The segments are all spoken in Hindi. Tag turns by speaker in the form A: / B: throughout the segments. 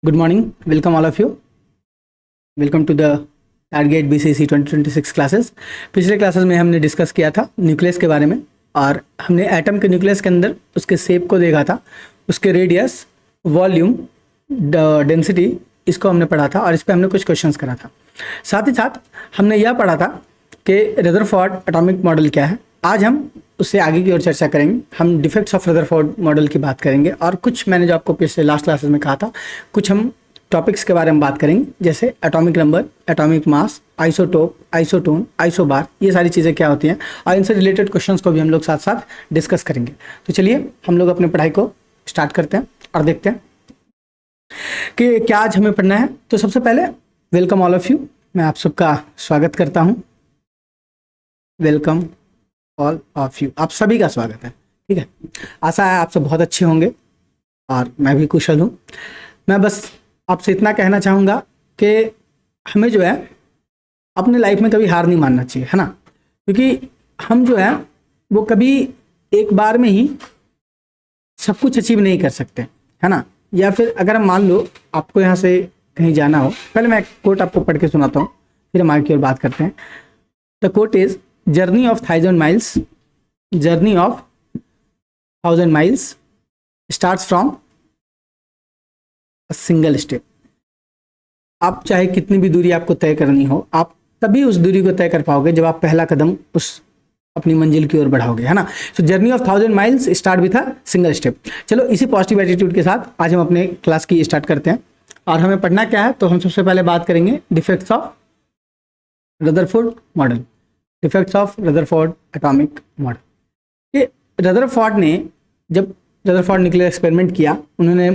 A: Good morning. Welcome all of you. Welcome to the target BCC 2026 classes. पिछले क्लासेस में हमने डिस्कस किया था न्यूक्लियस के बारे में और हमने एटम के न्यूक्लियस के अंदर उसके शेप को देखा था, उसके रेडियस, वॉल्यूम, डेंसिटी, इसको हमने पढ़ा था और इस पर हमने कुछ क्वेश्चंस करा था। साथ ही साथ हमने यह पढ़ा था कि रदरफोर्ड एटॉमिक मॉडल क्या है। आज हम उससे आगे की ओर चर्चा करेंगे। हम डिफेक्ट्स ऑफ रदरफोर्ड मॉडल की बात करेंगे और कुछ मैंने जो आपको पिछले लास्ट क्लासेस में कहा था, कुछ हम टॉपिक्स के बारे में बात करेंगे, जैसे atomic number, atomic mass, isotope, isotone, isobar, ये सारी चीज़ें क्या होती हैं और इनसे रिलेटेड क्वेश्चंस को भी हम लोग साथ साथ डिस्कस करेंगे। तो चलिए हम लोग अपनी पढ़ाई को स्टार्ट करते हैं और देखते हैं कि क्या आज हमें पढ़ना है। तो सबसे पहले वेलकम ऑल ऑफ यू, मैं आप सबका स्वागत करता हूँ। वेलकम ऑल ऑफ यू, आप सभी का स्वागत है। ठीक है, आशा है आप सब बहुत अच्छे होंगे और मैं भी कुशल हूँ। मैं बस आपसे इतना कहना चाहूँगा कि हमें जो है अपने लाइफ में कभी हार नहीं मानना चाहिए, है ना, क्योंकि हम जो है वो कभी एक बार में ही सब कुछ अचीव नहीं कर सकते, है ना। या फिर अगर हम मान लो आपको यहाँ से कहीं जाना हो, पहले मैं एक कोट आपको पढ़ के सुनाता हूँ, फिर हम आगे की ओर बात करते हैं। The quote is journey of 1000 miles, journey of 1000 miles starts from single step. आप चाहे कितनी भी दूरी आपको तय करनी हो, आप तभी उस दूरी को तय कर पाओगे जब आप पहला कदम उस अपनी मंजिल की ओर बढ़ाओगे, है ना। सो journey of 1000 miles start with a single step. चलो इसी पॉजिटिव एटीट्यूड के साथ आज हम अपने क्लास की स्टार्ट करते हैं और हमें पढ़ना क्या है। तो हम सबसे पहले बात करेंगे defects of Rutherford model, defects of Rutherford atomic model. ये रदरफोर्ड ने जब रदरफोर्ड न्यूक्लियर एक्सपेरिमेंट किया, उन्होंने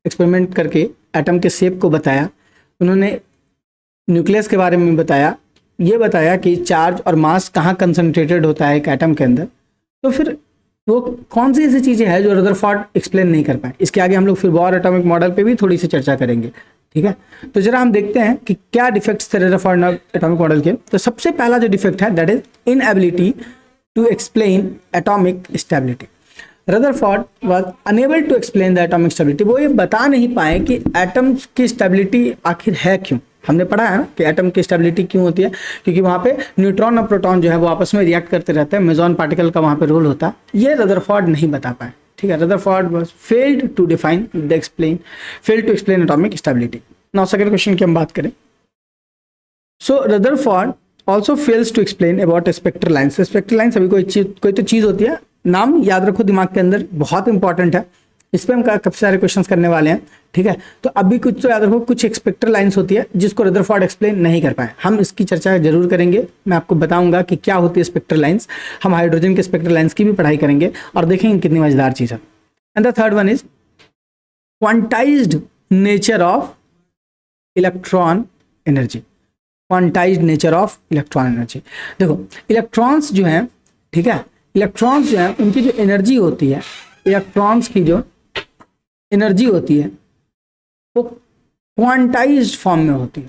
A: एक्सपेरिमेंट करके एटम के शेप को बताया, उन्होंने न्यूक्लियस के बारे में बताया, ये बताया कि चार्ज और मास कहाँ कंसंट्रेटेड होता है एक एटम के अंदर। तो फिर वो कौन सी ऐसी चीज़ें हैं जो रदरफोर्ड एक्सप्लेन नहीं कर पाए। इसके आगे हम लोग फिर बोर एटॉमिक मॉडल पे भी थोड़ी सी चर्चा करेंगे। ठीक है, तो जरा हम देखते हैं कि क्या डिफेक्ट्स थे रदरफोर्ड एटॉमिक मॉडल के। तो सबसे पहला जो डिफेक्ट है that is inability to explain atomic stability. Rutherford was unable to explain the atomic stability. वो ये बता नहीं पाए कि एटम की स्टेबिलिटी आखिर है क्यों। हमने पढ़ा है ना कि एटम की स्टेबिलिटी क्यों होती है, क्योंकि वहाँ पे न्यूट्रॉन और प्रोटॉन जो है वो आपस में रिएक्ट करते रहते हैं, मेजॉन पार्टिकल का वहाँ पे रोल होता है। ये रदरफोर्ड नहीं बता पाए। ठीक है, Rutherford was failed to define the explain, failed to explain atomic stability. Now second question की हम बात करें। So Rutherford also fails to explain about spectral lines. Spectral lines अभी कोई तो चीज़ होती है, नाम याद रखो दिमाग के अंदर, बहुत इंपॉर्टेंट है। इस पर हम काफी सारे क्वेश्चंस करने वाले हैं। ठीक है, तो अभी कुछ तो याद रखो, कुछ स्पेक्ट्रल लाइंस होती है जिसको रदरफोर्ड एक्सप्लेन नहीं कर पाए। हम इसकी चर्चा जरूर करेंगे, मैं आपको बताऊंगा कि क्या होती है स्पेक्ट्रल लाइंस। हम हाइड्रोजन के स्पेक्ट्रल लाइंस की भी पढ़ाई करेंगे और देखेंगे कितनी मजेदार चीज़ है। And the third one is quantized nature of electron energy. Quantized nature of electron energy. देखो इलेक्ट्रॉन्स जो हैं, ठीक है, इलेक्ट्रॉन्स जो हैं उनकी जो एनर्जी होती है, इलेक्ट्रॉन्स की जो एनर्जी होती है वो क्वांटाइज्ड फॉर्म में होती है।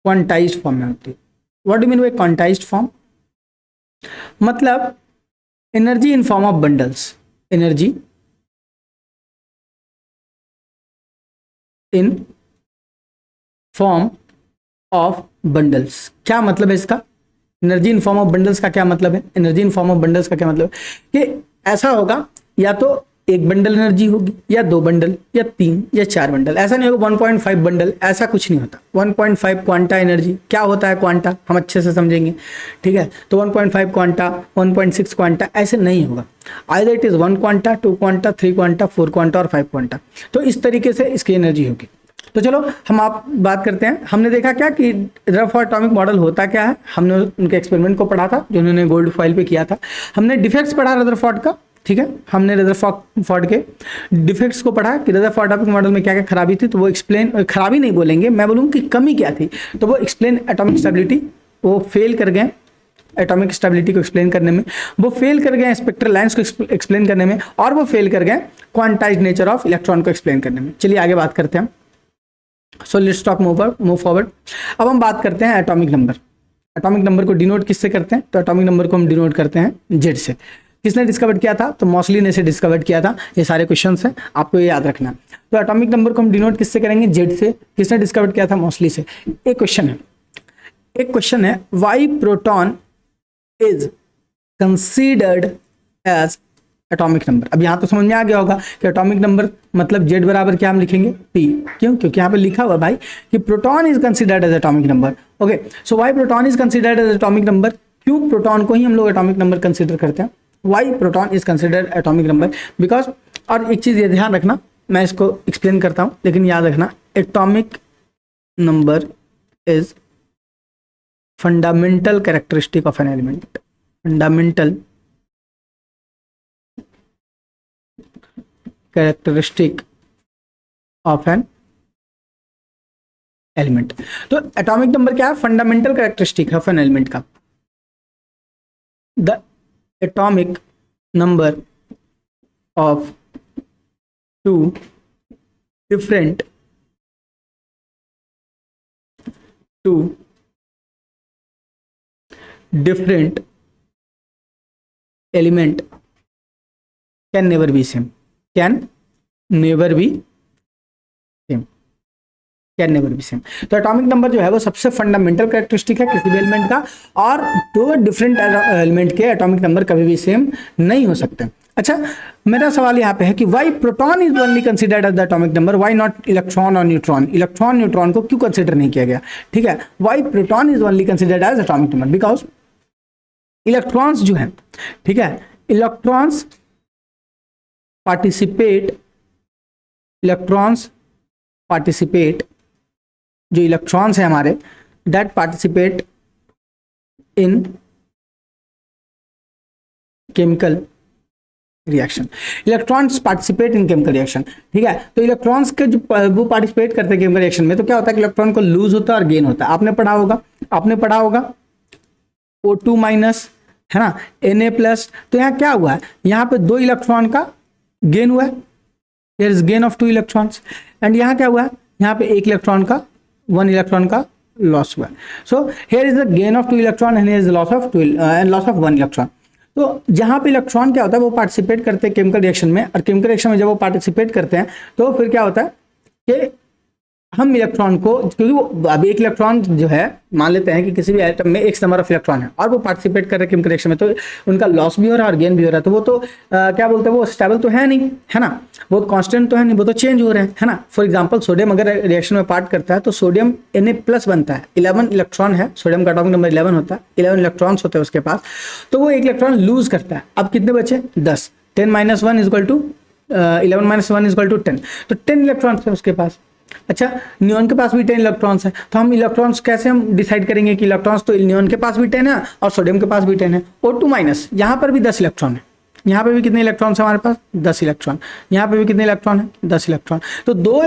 A: क्वांटाइज्ड फॉर्म में होती है। What do mean by quantised form? मतलब energy in form of bundles, energy in form of bundles. क्या मतलब है इसका? Energy in form of bundles का क्या मतलब है? Energy in form of bundles का क्या मतलब है कि ऐसा होगा, या तो एक बंडल एनर्जी होगी, या दो बंडल, या तीन, या चार बंडल। ऐसा नहीं होगा 1.5 बंडल, ऐसा कुछ नहीं होता। 1.5 क्वांटा एनर्जी। क्या होता है क्वांटा, हम अच्छे से समझेंगे। ठीक है, तो 1.5 क्वांटा, 1.6 क्वांटा, ऐसे नहीं होगा। Either it is 1 quanta, 2 quanta, 3 quanta, 4 quanta और 5 क्वांटा। तो इस तरीके से इसकी एनर्जी होगी। तो चलो हम आप बात करते हैं। हमने देखा क्या कि रदरफोर्ड एटॉमिक मॉडल होता क्या है। हमने उनके एक्सपेरिमेंट को पढ़ा था जो उन्होंने गोल्ड फॉइल पे किया था। हमने डिफेक्ट्स पढ़ा रदरफोर्ड का। ठीक है, हमने रदरफोर्ड के डिफेक्ट्स को पढ़ा कि रदरफोर्ड एटॉमिक मॉडल में क्या क्या खराबी थी। तो वो एक्सप्लेन, खराबी नहीं बोलेंगे, मैं बोलूँगा कि कमी क्या थी। तो वो एक्सप्लेन एटॉमिक स्टेबिलिटी, वो फेल कर गए एटॉमिक स्टेबिलिटी को एक्सप्लेन करने में, वो फेल कर गए स्पेक्ट्रल लाइंस को एक्सप्लेन करने में, और वो फेल कर गए क्वांटाइज्ड नेचर ऑफ इलेक्ट्रॉन को एक्सप्लेन करने में। चलिए आगे बात करते हैं। So let's talk move forward. अब हम बात करते हैं एटॉमिक नंबर। एटॉमिक नंबर को डिनोट किससे करते हैं? तो एटॉमिक नंबर को हम डिनोट करते हैं जेड से। किसने डिस्कवर किया था? तो मॉसली ने इसे डिस्कवर किया था। ये सारे क्वेश्चंस हैं, आपको ये याद रखना है। तो एटॉमिक नंबर को हम डिनोट किससे करेंगे? जेड से। किसने डिस्कवर किया था? मॉसली से। एक क्वेश्चन है why proton is considered as atomic number. अब यहाँ तो समझ में आ गया होगा कि एटॉमिक नंबर मतलब जेड बराबर क्या हम लिखेंगे? पी। क्यों? क्योंकि यहाँ पे लिखा हुआ भाई कि proton is considered as atomic number. Okay, so why proton is considered as atomic number? क्यों प्रोटॉन को ही हम लोग एटॉमिक नंबर कंसीडर करते हैं? Why proton is considered atomic number? Because, और एक चीज ये ध्यान रखना, मैं इसको एक्सप्लेन करता हूँ लेकिन याद रखना, atomic number is fundamental characteristic of an element. Fundamental characteristic of an element. तो एटॉमिक नंबर क्या है? Fundamental characteristic of an element का। The atomic number of two different element can never be same. Can never be same. तो एटॉमिक नंबर जो है वो सबसे फंडामेंटल कैरेक्टरिस्टिक है किसी भी एलिमेंट का, और दो डिफरेंट एलिमेंट के एटॉमिक नंबर कभी भी सेम नहीं हो सकते। अच्छा, मेरा सवाल यहाँ पे है कि why proton is only considered as the atomic number, why not electron और न्यूट्रॉन? इलेक्ट्रॉन न्यूट्रॉन को क्यों कंसीडर नहीं किया गया? ठीक है, why proton is only considered as atomic number? Because electrons जो है, ठीक है, इलेक्ट्रॉन्स पार्टिसिपेट, जो इलेक्ट्रॉन्स है हमारे, that participate in chemical reaction. Electrons participate in chemical reaction, ठीक है। तो इलेक्ट्रॉन्स के जो वो पार्टिसिपेट करते हैं केमिकल रिएक्शन में, तो क्या होता है कि इलेक्ट्रॉन को लूज होता है और गेन होता है। आपने पढ़ा होगा O2 माइनस, है ना, Na प्लस। तो यहाँ क्या हुआ है? यहाँ पे 2 इलेक्ट्रॉन का गेन हुआ है, there is gain of 2 electrons. And यहाँ क्या हुआ है? यहाँ पे 1 इलेक्ट्रॉन का लॉस हुआ है। So here is the gain of 2 electron and here is loss of 1 electron. तो जहाँ पे इलेक्ट्रॉन क्या होता है, वो पार्टिसिपेट करते हैं केमिकल रिएक्शन में, और केमिकल रिएक्शन में जब वो पार्टिसिपेट करते हैं तो फिर क्या होता है कि हम इलेक्ट्रॉन को, क्योंकि वो अब 1 इलेक्ट्रॉन जो है, मान लेते हैं कि किसी भी एटम में X नंबर ऑफ इलेक्ट्रॉन है और वो पार्टिसिपेट कर रहे हैं केमिकल रिएक्शन में, तो उनका लॉस भी हो रहा है और गेन भी हो रहा है। तो वो तो क्या बोलते हैं, वो स्टेबल तो है नहीं, है ना, वो कांस्टेंट तो है नहीं, वो तो चेंज हो रहे हैं, है ना। फॉर एग्जांपल सोडियम अगर रिएक्शन में पार्ट करता है तो सोडियम Na+ बनता है, 11 इलेक्ट्रॉन है, सोडियम का एटॉमिक नंबर 11 होता है, 11 इलेक्ट्रॉन्स होते हैं उसके पास, तो वो 1 इलेक्ट्रॉन लूज करता है। अब कितने बचे? 10। 10 - 1 = 11 - 1 = 10, तो 10 इलेक्ट्रॉन्स है उसके पास। अच्छा, नियॉन के पास भी 10 इलेक्ट्रॉन्स हैं, तो हम इलेक्ट्रॉन्स कैसे हम डिसाइड करेंगे कि इलेक्ट्रॉन्स, तो नियॉन के पास भी 10 है और सोडियम के पास भी 10 है। O2-, यहाँ पर भी 10 इलेक्ट्रॉन है, यहाँ पे भी कितने इलेक्ट्रॉन्स है हमारे पास? 10 इलेक्ट्रॉन। यहाँ पे भी कितने इलेक्ट्रॉन है? 10 इलेक्ट्रॉन। तो 2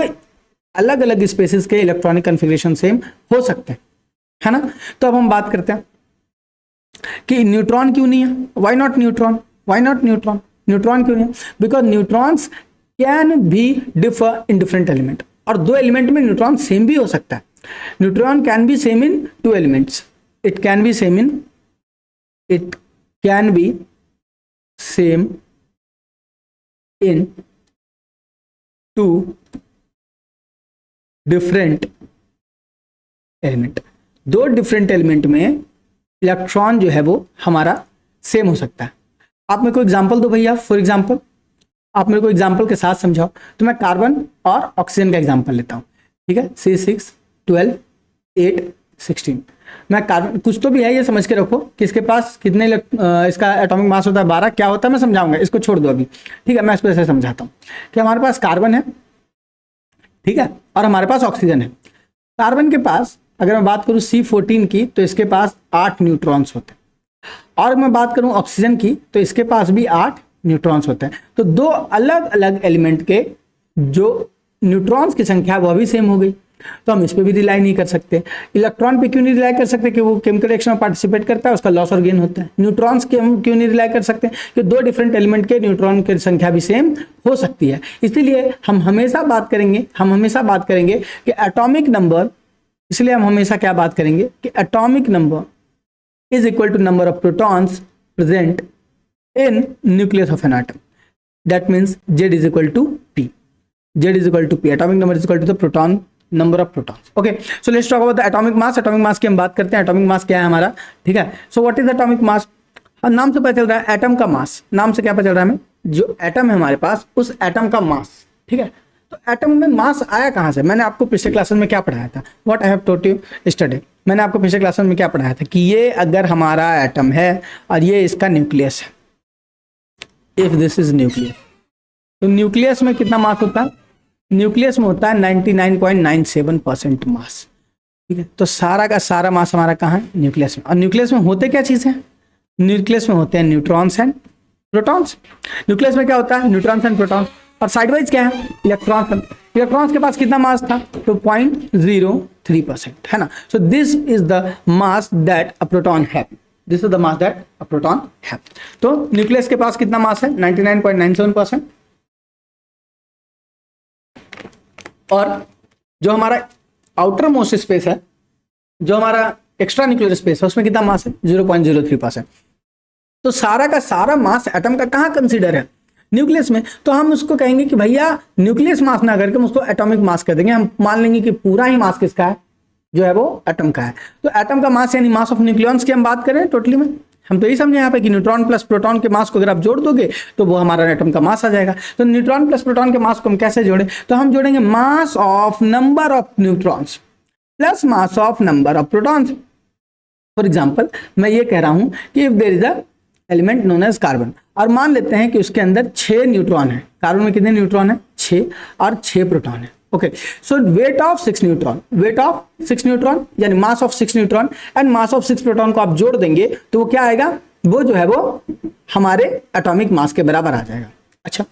A: अलग अलग स्पेसिस के इलेक्ट्रॉनिक कन्फिग्रेशन सेम हो सकते हैं, है ना। तो अब हम बात करते हैं कि न्यूट्रॉन क्यों नहीं है? Why not neutron? न्यूट्रॉन क्यों नहीं है? Because neutrons can be differ in different element, और 2 एलिमेंट में न्यूट्रॉन सेम भी हो सकता है। Neutron can be same in 2 elements, it can be same in 2 different element. 2 different element में इलेक्ट्रॉन जो है वो हमारा सेम हो सकता है। आप मेरे को एग्जांपल दो भैया, फॉर एग्जांपल आप मेरे को एग्जाम्पल के साथ समझाओ। तो मैं कार्बन और ऑक्सीजन का एग्जाम्पल लेता हूँ, ठीक है। C6 12 8 16। मैं कार्बन, कुछ तो भी है, ये समझ के रखो कि इसके पास कितने इसका एटॉमिक मास होता है 12। क्या होता है मैं समझाऊंगा, इसको छोड़ दो अभी, ठीक है। मैं इसको ऐसे समझाता हूँ कि हमारे पास कार्बन है, ठीक है, और हमारे पास ऑक्सीजन है। कार्बन के पास अगर मैं बात करूँ C14 की, तो इसके पास 8 न्यूट्रॉन्स होते हैं, और मैं बात करूँ ऑक्सीजन की तो इसके पास भी 8 न्यूट्रॉन्स होते हैं। तो 2 अलग अलग एलिमेंट के जो न्यूट्रॉन्स की संख्या वह भी सेम हो गई, तो हम इस पे भी रिलाई नहीं कर सकते। इलेक्ट्रॉन पे क्यों नहीं रिलाई कर सकते? कि वो केमिकल रिएक्शन में पार्टिसिपेट करता है, उसका लॉस और गेन होता है। न्यूट्रॉन्स के हम क्यों नहीं रिलाई कर सकते? कि 2 डिफरेंट एलिमेंट के न्यूट्रॉन की संख्या भी सेम हो सकती है। इसलिए हम हमेशा बात करेंगे कि एटॉमिक नंबर, इसलिए हम हमेशा क्या बात करेंगे कि atomic number is equal to number of protons present in nucleus of an atom. That means Z is equal to P. Z is equal to P. Atomic number is equal to the proton number of protons. Okay, so let's talk about the atomic mass. Atomic mass की हम बात करते हैं. Atomic mass क्या है हमारा, ठीक है. So what is atomic mass? नाम से पता चल रहा है एटम का मास. नाम से क्या पता चल रहा है हमें, जो एटम है हमारे पास उस एटम का मास, ठीक है. तो एटम में मास आया कहाँ से? मैंने आपको पिछले क्लासेस में क्या पढ़ाया था, what I have taught you yesterday. मैंने आपको पिछले क्लासेस में क्या पढ़ाया था कि ये अगर हमारा एटम है और ये इसका न्यूक्लियस है, इफ दिस इज न्यूक्लियस, तो न्यूक्लियस में कितना मास होता है? न्यूक्लियस में होता है 99.97% मास, ठीक है. तो सारा का सारा मास हमारा कहाँ है? न्यूक्लियस में. और न्यूक्लियस में होते क्या चीज़ है? न्यूक्लियस में होते हैं न्यूट्रॉन्स एंड प्रोटॉन्स. न्यूक्लियस में क्या होता है? Neutrons and protons. और साइडवाइज क्या है? इलेक्ट्रॉन्स. इलेक्ट्रॉन्स के पास कितना मास था? तो 0.03%, है ना. So this is the mass that a proton है. This is the mass that a proton है. तो न्यूक्लियस के पास कितना मास है? 99.97%. और जो हमारा आउटर मोस्ट स्पेस है, जो हमारा एक्स्ट्रा न्यूक्लियर स्पेस है, उसमें कितना मास है? 0.03%. तो सारा का सारा मास एटम का कहाँ कंसीडर है? न्यूक्लियस में. तो हम उसको कहेंगे कि भैया न्यूक्लियस मास ना करके हम उसको एटॉमिक मास कर देंगे. हम मान लेंगे कि पूरा ही मास किसका है? जो है वो एटम का है. तो एटम का मास यानी मास ऑफ न्यूक्लियॉन्स की हम बात करें टोटली में, हम तो यही समझे यहाँ पे कि न्यूट्रॉन प्लस प्रोटॉन के मास को अगर आप जोड़ दोगे तो वो हमारा एटम का मास आ जाएगा. तो न्यूट्रॉन प्लस प्रोटॉन के मास को हम कैसे जोड़ें? तो हम जोड़ेंगे mass of number of neutrons plus mass of number of protons. For example मैं ये कह रहा हूं कि if there is a element known as carbon, और मान लेते हैं कि उसके अंदर 6 न्यूट्रॉन है. कार्बन में कितने न्यूट्रॉन है? 6, और 6 प्रोटॉन है. Okay, so weight of 6 neutron, weight of 6 neutron यानी mass of 6 neutron and mass of 6 proton को आप जोड़ देंगे तो वो क्या आएगा? वो जो है वो हमारे एटॉमिक मास के बराबर आ जाएगा. अच्छा,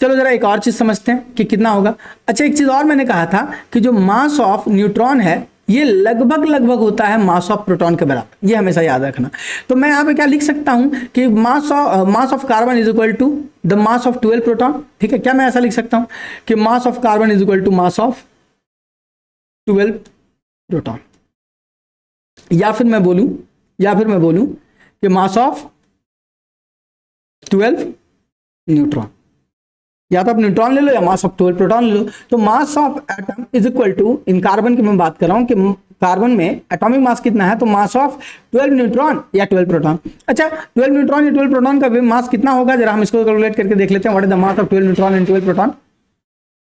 A: चलो जरा एक और चीज समझते हैं कि कितना होगा. अच्छा, एक चीज और मैंने कहा था कि जो मास ऑफ न्यूट्रॉन है ये लगभग होता है मास ऑफ प्रोटॉन के बराबर. ये हमेशा याद रखना. तो मैं यहाँ पे क्या लिख सकता हूँ कि mass of carbon is equal to the mass of 12 proton. ठीक है, क्या मैं ऐसा लिख सकता हूँ कि mass of carbon is equal to mass of 12 proton, या फिर मैं बोलूं कि मास ऑफ 12 न्यूट्रॉन. या तो आप न्यूट्रॉन ले लो या मास ऑफ 12 प्रोटॉन ले लो. तो mass of atom is equal to, in carbon की मैं बात कर रहा हूं कि कार्बन में एटॉमिक मास कितना है, तो मास ऑफ 12 न्यूट्रॉन या 12 प्रोटॉन. अच्छा, 12 न्यूट्रॉन या 12 प्रोटॉन का मास कितना होगा? जरा हम इसको कैलकुलेट करके देख लेते हैं. What is the mass of 12 neutron and 12 proton.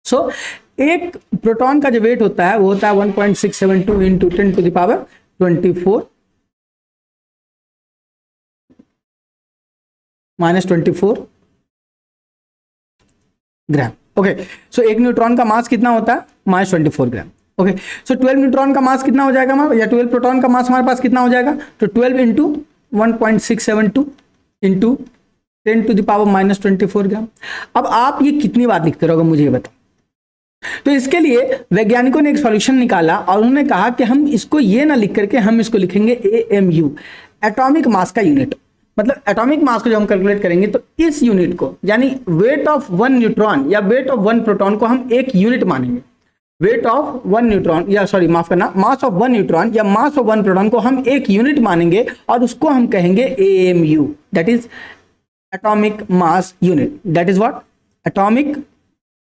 A: So एक प्रोटॉन का जो वेट होता है वो होता है 1.672 into 10 to the power 24 minus 24 gram. Okay, so एक न्यूट्रॉन का मास कितना होता है? Minus 24 gram. Okay, so 12 neutron का मास कितना हो जाएगा हमारा, या 12 प्रोटॉन का मास हमारे पास कितना हो जाएगा? तो 12 into 1.672 into 10 to the power minus 24 gram. अब आप ये कितनी बार लिखते रहोगे मुझे ये बताओ. तो इसके लिए वैज्ञानिकों ने एक सॉल्यूशन निकाला और उन्होंने कहा कि हम इसको ये ना लिख करके हम इसको लिखेंगे AMU, एटॉमिक मास का यूनिट. मतलब एटॉमिक मास को जब हम कैलकुलेट करेंगे तो इस यूनिट को, यानी वेट ऑफ 1 न्यूट्रॉन या वेट ऑफ 1 प्रोटॉन को हम एक यूनिट मानेंगे. वेट ऑफ 1 न्यूट्रॉन या सॉरी माफ करना, मास ऑफ 1 न्यूट्रॉन या मास ऑफ 1 प्रोटॉन को हम एक यूनिट मानेंगे और उसको हम कहेंगे AMU, that is atomic mass unit. That is what? Atomic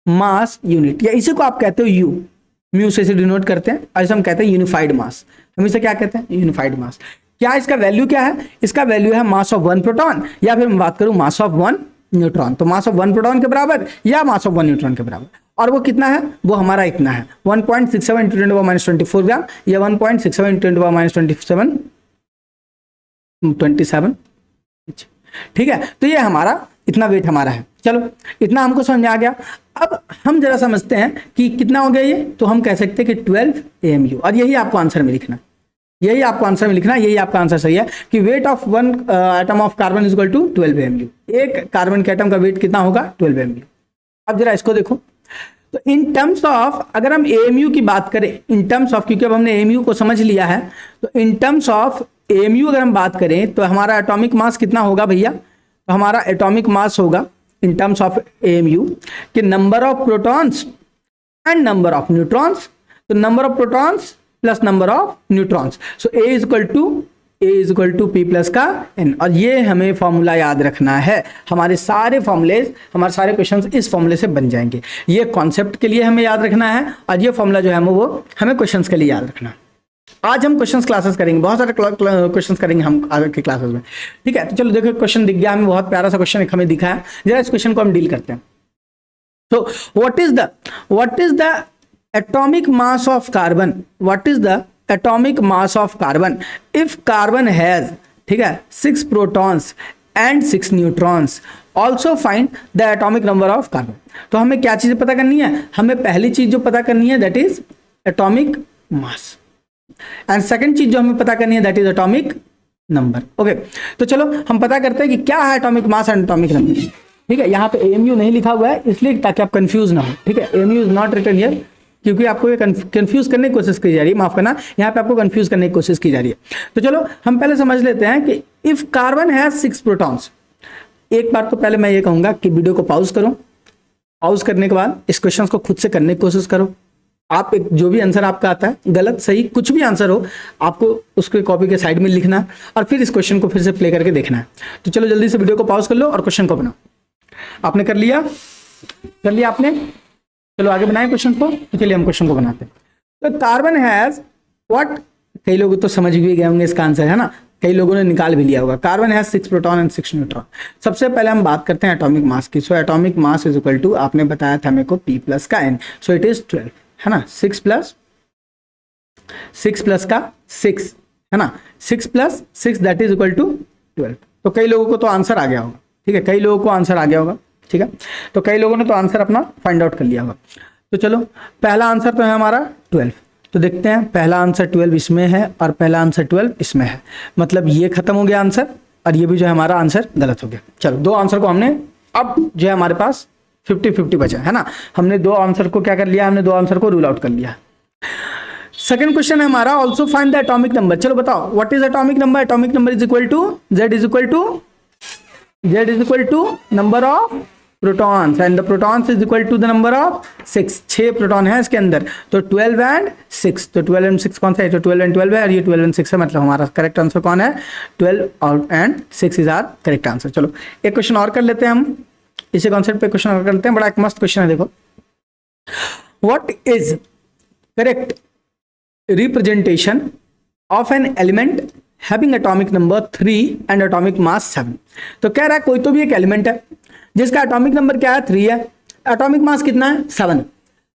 A: mass unit, या इसी को आप कहते हो यू, म्यू से डिनोट करते हैं. ऐसे हम कहते हैं यूनिफाइड मास. हम इसे क्या कहते हैं? यूनिफाइड मास. क्या इसका वैल्यू क्या है? इसका वैल्यू है मास ऑफ 1 प्रोटॉन, या फिर मैं बात करूं मास ऑफ 1 न्यूट्रॉन. तो मास ऑफ 1 प्रोटॉन के बराबर या मास ऑफ 1 न्यूट्रॉन के बराबर. और वो कितना है? वो हमारा इतना है 1.67 इंटू 10 माइनस 24 ग्राम या 1.67 इंटू 10 माइनस 27. ठीक है, तो ये हमारा इतना वेट हमारा है. चलो, इतना हमको समझ में आ गया. अब हम जरा समझते हैं कि कितना हो गया ये. तो हम कह सकते हैं कि 12 AMU, और यही आपको आंसर में लिखना, यही आपका आंसर सही है कि weight of 1 atom of carbon is equal to 12 AMU. एक कार्बन के एटम का वेट कितना होगा? 12 AMU. अब जरा इसको देखो. तो इन टर्म्स ऑफ, अगर हम AMU की बात करें, इन टर्म्स ऑफ, क्योंकि अब हमने AMU को समझ लिया है, तो इन टर्म्स ऑफ AMU अगर हम बात करें तो हमारा एटॉमिक मास कितना होगा भैया? तो हमारा एटॉमिक मास होगा इन टर्म्स ऑफ AMU कि number of protons and number of neutrons. तो number of protons plus number of neutrons. So A is equal to A is equal to P plus का N, और ये हमें फॉर्मूला याद रखना है। हमारे सारे फॉर्मूले, हमारे सारे क्वेश्चंस इस फॉर्मूले से बन जाएंगे। ये कॉन्सेप्ट के लिए हमें याद रखना है, और ये फॉर्मूला जो है वो हमें क्वेश्चंस के लिए याद रखना है। आज हम क्वेश्चंस क्लासेस करेंगे, बहुत सारे क्वेश्चंस करेंगे हम आगे की क्लासेस में, ठीक है। तो चलो देखो, क्वेश्चन दिख गया हमें, बहुत प्यारा सा क्वेश्चन हमें दिखा है, जरा इस क्वेश्चन को हम डील करते हैं। So what is the atomic mass of carbon? What is the atomic mass of carbon? If carbon has, ठीक है, 6 protons and 6 neutrons, also find the atomic number of carbon. तो हमें क्या चीजें पता करनी है? हमें पहली चीज जो पता करनी है that is atomic mass, and second चीज जो हमें पता करनी है that is atomic number. Okay, तो चलो हम पता करते हैं कि क्या है atomic mass and atomic number। ठीक है, यहाँ पे AMU नहीं लिखा हुआ है इसलिए ताकि आप कंफ्यूज ना हो, ठीक है। AMU is not written here, क्योंकि आपको ये कंफ्यूज करने की कोशिश की जा रही है, माफ करना, यहाँ पे आपको कंफ्यूज करने की कोशिश की जा रही है। तो चलो हम पहले समझ लेते हैं कि इफ कार्बन हैज 6 प्रोटॉन्स। एक बार तो पहले मैं ये कहूंगा कि वीडियो को पॉज करो, पॉज करने के बाद इस क्वेश्चन को खुद से करने की कोशिश करो। आप एक जो भी आंसर आपका आता है, गलत सही कुछ भी आंसर हो, आपको उसके कॉपी के साइड में लिखना है और फिर इस क्वेश्चन को फिर से प्ले करके देखना है। तो चलो जल्दी से वीडियो को पॉज कर लो और क्वेश्चन को बनाओ। आपने कर लिया आपने, चलो आगे बनाए क्वेश्चन को। तो चलिए हम क्वेश्चन को बनाते हैं। तो कार्बन हैज व्हाट, कई लोग तो समझ भी गए होंगे इसका आंसर, है ना, कई लोगों ने निकाल भी लिया होगा। Carbon has 6 proton and 6 neutron. सबसे पहले हम बात करते हैं एटॉमिक मास की। So atomic mass is equal to, आपने बताया था मेरे को, P प्लस का N, सो इट इज 12, है ना। 6 प्लस का 6, है ना, 6 plus 6 that is equal to 12। तो कई लोगों को तो आंसर आ गया होगा, ठीक है, कई लोगों को आंसर आ गया होगा, ठीक है। तो कई लोगों ने तो आंसर अपना फाइंड आउट कर लिया होगा। तो चलो पहला आंसर तो है हमारा 12। तो देखते हैं, पहला आंसर 12 इसमें है और पहला आंसर 12 इसमें है, मतलब ये खत्म हो गया आंसर और ये भी जो है हमारा आंसर गलत हो गया। चलो दो आंसर को हमने, अब जो है हमारे पास 50-50 बचा, है ना। हमने दो आंसर को क्या कर लिया, हमने दो आंसर को रूल आउट कर लिया। सेकंड क्वेश्चन है हमारा, also find the atomic number. चलो बताओ what is atomic number. Atomic number is equal to Z is equal to number of protons and the protons is equal to the number of 6। 6 proton है इसके अंदर, तो 12 एंड 6। तो 12 एंड 6 कौन सा है, तो 12 एंड 12 है और ये 12 एंड 6 है, मतलब हमारा करेक्ट आंसर कौन है, 12 and 6 is are correct answer. चलो एक क्वेश्चन और कर लेते हैं हम, इसी कॉन्सेप्ट पे क्वेश्चन और कर लेते हैं। बड़ा एक मस्त क्वेश्चन है, देखो। What is correct representation of an element having atomic number 3 and atomic मास 7। तो कह रहा है कोई तो भी एक एलिमेंट है जिसका एटॉमिक नंबर क्या है, 3 है, एटॉमिक मास कितना है, 7।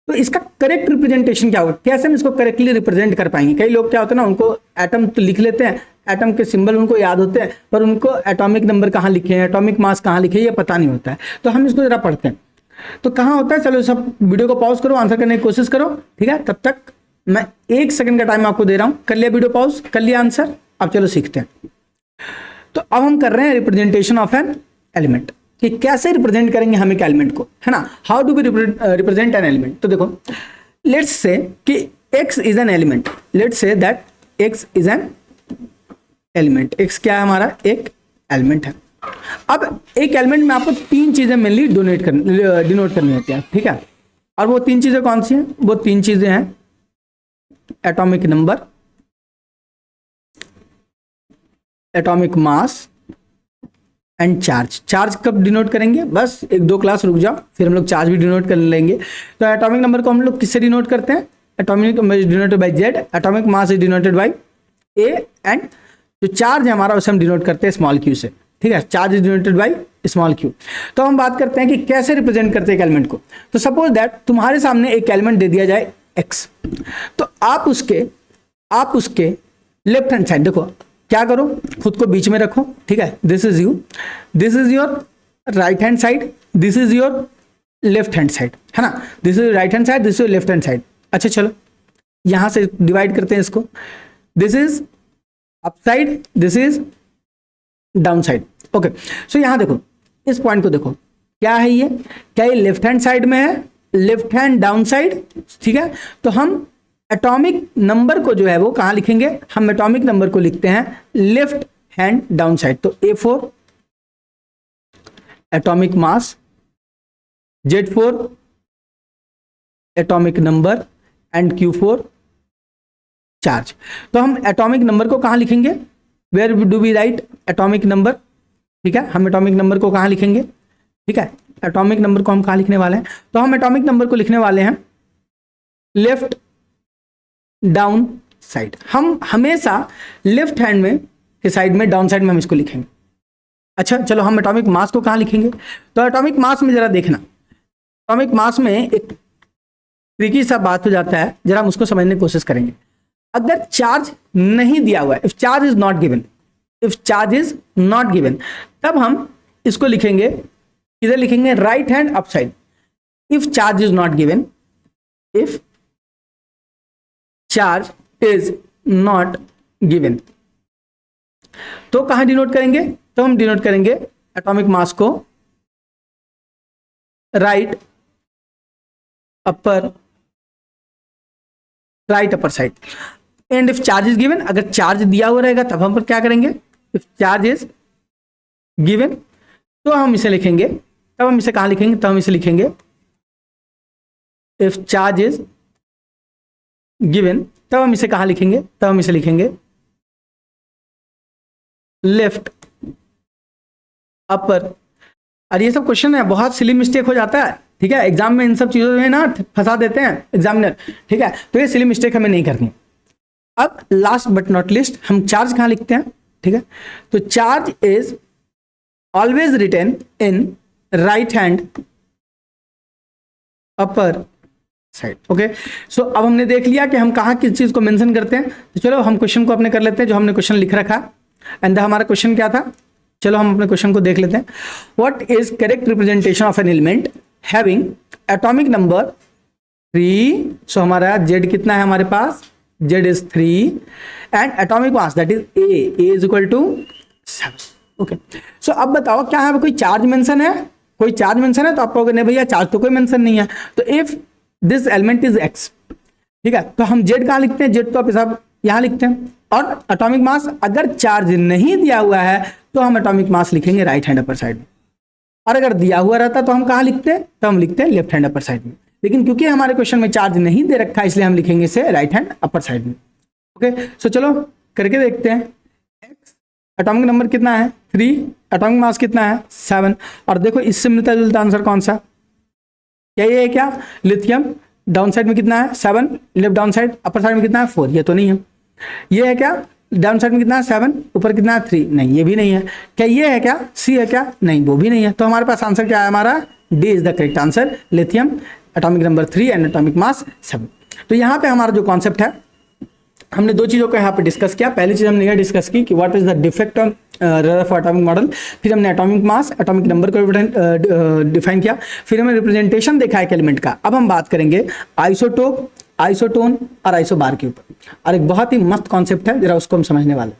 A: तो इसका करेक्ट रिप्रेजेंटेशन क्या होगा, कैसे हम इसको करेक्टली रिप्रेजेंट कर पाएंगे। कई लोग क्या होते हैं ना, उनको एटम तो लिख लेते हैं, एटम के सिंबल उनको याद होते हैं, पर उनको एटॉमिक नंबर कहाँ लिखे हैं, एटॉमिक मास कहाँ लिखे हैं, ये पता नहीं होता है। तो हम इसको जरा पढ़ते हैं, तो कहाँ होता है। चलो सब वीडियो को पॉज करो, आंसर करने की कोशिश करो, ठीक है। तब तक मैं 1 सेकंड का टाइम आपको दे रहा हूं। कर लिया वीडियो पॉज, कर लिया आंसर, अब चलो सीखते हैं। तो अब हम कर रहे हैं रिप्रेजेंटेशन ऑफ एन एलिमेंट, कि कैसे रिप्रेजेंट करेंगे हम एक एलिमेंट को, है ना। How do we represent an element. तो देखो, लेट्स से कि x is an element, let's say that x is an element. x क्या है हमारा, एक एलिमेंट है। अब एक एलिमेंट में आपको 3 चीजें मेनली डिनोट करनी होती है, ठीक है। और वो 3 चीजें कौन सी हैं, वो 3 चीजें हैं atomic number, atomic mass and charge. Charge कब डिनोट करेंगे, बस 1-2 क्लास रुक जाओ, फिर हम लोग चार्ज भी डिनोट कर लेंगे। तो एटॉमिक नंबर को हम लोग किससे डिनोट करते हैं, atomic number is denoted by Z, atomic mass is denoted by A, and जो चार्ज है हमारा उसे हम डिनोट करते हैं स्मॉल q से, ठीक है। Charge is denoted by small q। तो हम बात करते हैं कि कैसे रिप्रेजेंट करते हैं एक एलिमेंट को। तो सपोज दैट तुम्हारे सामने एक एलिमेंट दे दिया जाए x, तो आप उसके लेफ्ट हैंड साइड देखो, क्या करो, खुद को बीच में रखो, ठीक है। This is you, this is your right hand side, this is your left hand side, है ना। This is right hand side, this is left hand side. अच्छा चलो यहां से डिवाइड करते हैं इसको, this is up side, this is down side. Okay, so यहां देखो, इस पॉइंट को देखो, क्या है ये, क्या ये लेफ्ट हैंड साइड में है, लेफ्ट हैंड डाउन साइड, ठीक है। तो हम एटॉमिक नंबर को जो है वो कहां लिखेंगे, हम एटॉमिक नंबर को लिखते हैं लेफ्ट हैंड डाउन साइड। तो A4 atomic mass, Z4 atomic number and Q4 charge. तो हम एटॉमिक नंबर को कहां लिखेंगे, where do we write atomic number, ठीक है, हम एटॉमिक नंबर को कहाँ लिखेंगे, ठीक है, एटॉमिक नंबर को हम कहाँ लिखने वाले हैं, तो हम एटॉमिक नंबर को लिखने वाले हैं लेफ्ट डाउन साइड। हम हमेशा लेफ्ट हैंड में के साइड में, डाउन साइड में हम इसको लिखेंगे। अच्छा चलो, हम एटॉमिक मास को कहाँ लिखेंगे, तो एटॉमिक मास में जरा देखना, एटॉमिक मास में एक ट्रिकी सा बात हो जाता है, जरा हम उसको समझने की कोशिश करेंगे। अगर चार्ज नहीं दिया हुआ है, if charge is not given, if charge is not given, तब हम इसको लिखेंगे, इधर लिखेंगे right hand up side. If charge is not given, if charge is not given, तो कहां डिनोट करेंगे, तो हम डिनोट करेंगे एटॉमिक मास को right upper side. And if charge is given, अगर चार्ज दिया हुआ रहेगा तब हम पर क्या करेंगे, इफ चार्ज इज गिवन, तो हम इसे लिखेंगे, तब हम इसे कहां लिखेंगे, तब हम इसे लिखेंगे इफ चार्ज इज गिवन, तब हम इसे कहां लिखेंगे, तब हम इसे लिखेंगे लेफ्ट अपर। और ये सब क्वेश्चन है, बहुत सिली मिस्टेक हो जाता है, ठीक है, एग्जाम में इन सब चीजों में ना फंसा देते हैं एग्जामिनर, ठीक है, तो ये सिली मिस्टेक हमें नहीं करनी। अब लास्ट बट नॉट लिस्ट, हम चार्ज कहां लिखते हैं, ठीक है, तो charge is always written in right hand upper side. Okay, so अब हमने देख लिया कि हम कहाँ किस चीज को मेंशन करते हैं। तो चलो हम क्वेश्चन को अपने कर लेते हैं, जो हमने क्वेश्चन लिख रखा। एंड हमारा क्वेश्चन क्या था, चलो हम अपने क्वेश्चन को देख लेते हैं। What is correct representation of an element having atomic number 3, so हमारा Z कितना है हमारे पास, Z is 3 and atomic mass that is A is equal to 7। Okay, so अब बताओ क्या है, कोई चार्ज मेंशन है, कोई चार्ज मेंशन है, तो आप कहोगे नहीं भैया चार्ज तो कोई मेंशन नहीं है। तो if this element is X, ठीक है, तो हम Z कहाँ लिखते हैं, Z तो आप हिसाब यहाँ लिखते हैं। और एटॉमिक मास अगर चार्ज नहीं दिया हुआ है तो हम एटॉमिक मास लिखेंगे राइट हैंड अपर साइड में, और अगर दिया हुआ रहता तो हम कहाँ लिखते हैं, तो हम लिखते हैं लेफ्ट हैंड अपर साइड में। लेकिन क्योंकि हमारे क्वेश्चन में चार्ज नहीं दे रखा है, इसलिए हम लिखेंगे इसे राइट हैंड अपर साइड में। ओके, सो चलो करके देखते हैं। X एटॉमिक नंबर कितना है 3, एटॉमिक मास कितना है 7, और देखो इससे मिलता जुलता आंसर कौन सा, क्या ये है, क्या लिथियम, डाउन साइड में कितना है 7, left down side, upper side में कितना है 4, ये तो नहीं है। ये है क्या, डाउन साइड में कितना है 7, ऊपर कितना है 3, नहीं ये भी नहीं है। क्या ये है क्या, सी है क्या, नहीं वो भी नहीं है। तो हमारे पास आंसर क्या है, हमारा D is the correct answer, lithium, atomic number 3 and atomic मास 7। तो यहाँ पे हमारा जो कॉन्सेप्ट है, हमने दो चीज़ों को यहाँ पे डिस्कस किया। पहली चीज़ हमने यह डिस्कस की कि what is the defect of Rutherford atomic model, फिर हमने एटॉमिक मास, एटॉमिक नंबर को डिफाइन किया, फिर हमने रिप्रेजेंटेशन देखा एक एलिमेंट का। अब हम बात करेंगे आइसोटोप, आइसोटोन और आइसोबार के ऊपर, और एक बहुत ही मस्त कॉन्सेप्ट है, जरा उसको हम समझने वाले।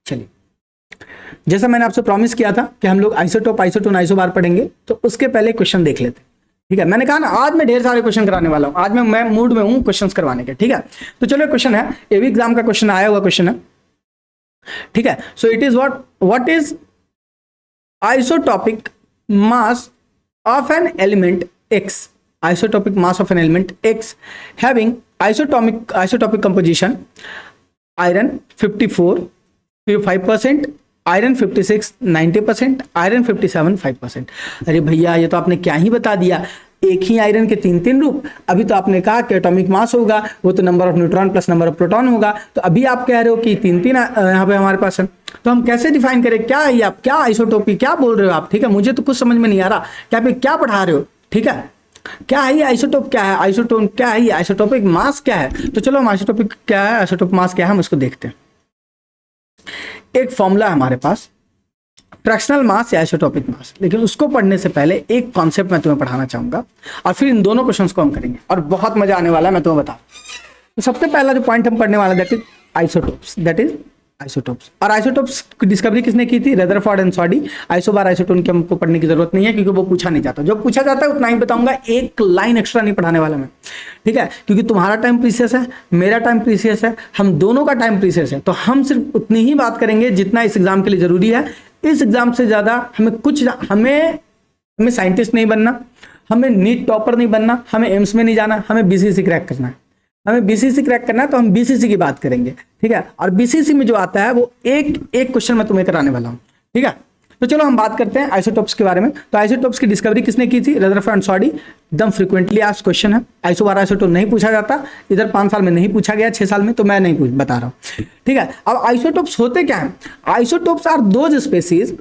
A: चलिए, जैसा मैंने आपसे प्रॉमिस किया था कि हम लोग आइसोटोप, आइसोटोन, आइसोबार पढ़ेंगे, तो उसके पहले क्वेश्चन देख लेते हैं। ठीक है, मैंने कहा ना आज मैं ढेर सारे क्वेश्चन कराने वाला हूं, आज मैं मूड में हूं क्वेश्चंस करवाने के। ठीक है, तो चलो क्वेश्चन है, ये भी एग्जाम का क्वेश्चन आया हुआ क्वेश्चन है। ठीक है, सो it is what is isotopic mass of an element x, isotopic mass of an element X having isotopic composition iron 54 5%, iron 56 90%, iron 57 5%। अरे भैया ये तो आपने क्या ही बता दिया, एक ही आयरन के 3 रूप। अभी तो आपने कहा कि एटॉमिक मास होगा, वो तो number of neutron plus number of proton होगा, तो अभी आप कह रहे हो कि 3 यहाँ पे हमारे पास है। तो हम कैसे डिफाइन करें, क्या है आप, क्या आइसोटोपी क्या बोल रहे हो आप। ठीक है, मुझे तो कुछ समझ में नहीं आ रहा क्या आप क्या पढ़ा रहे हो। ठीक है, क्या है ये आइसोटोप, क्या है आइसोटोन, क्या है ये आइसोटोपिक मास क्या है। तो चलो हम आइसोटोपिक क्या है, आइसोटोप मास क्या है, हम इसको देखते हैं। एक फॉर्मूला है हमारे पास, फ्रैक्शनल मास या आइसोटोपिक मास, लेकिन उसको पढ़ने से पहले एक कॉन्सेप्ट मैं तुम्हें पढ़ाना चाहूंगा, और फिर इन दोनों क्वेश्चंस को हम करेंगे और बहुत मजा आने वाला है, मैं तुम्हें बता। तो सबसे पहला जो पॉइंट हम पढ़ने वाला that is isotopes, that is isotopes. और आइसोटोप्स की डिस्कवरी किसने की थी, रदरफोर्ड एंड सॉडी। आइसोबार, आइसोटोन की हमको पढ़ने की जरूरत नहीं है, क्योंकि वो पूछा नहीं जाता, जो पूछा जाता है उतना ही बताऊंगा, एक लाइन एक्स्ट्रा नहीं पढ़ाने वाला मैं। ठीक है, क्योंकि तुम्हारा टाइम प्रीसियस है, मेरा टाइम प्रीसियस है, हम दोनों का टाइम प्रीसियस है, तो हम सिर्फ उतनी ही बात करेंगे जितना इस एग्जाम के लिए जरूरी है। इस एग्जाम से ज्यादा हमें साइंटिस्ट नहीं बनना, हमें नीट टॉपर नहीं बनना, हमें एम्स में नहीं जाना, हमें बीसीएस क्रैक करना है। हमें बीसीसी क्रैक करना है तो हम बीसीसी की बात करेंगे, ठीक है। और बीसीसी में जो आता है वो एक एक क्वेश्चन मैं तुम्हें कराने वाला हूँ, ठीक है। तो चलो हम बात करते हैं आइसोटोप्स के बारे में। तो आइसोटोप्स की डिस्कवरी किसने की थी? Rutherford and सॉडी। एकदम फ्रीक्वेंटली आस्क्ड क्वेश्चन है। आइसोबार आइसोटोप नहीं पूछा जाता, इधर 5 साल में नहीं पूछा गया, 6 साल में, तो मैं नहीं बता रहा हूँ, ठीक है। अब आइसोटोप्स होते क्या है? Isotopes are those species,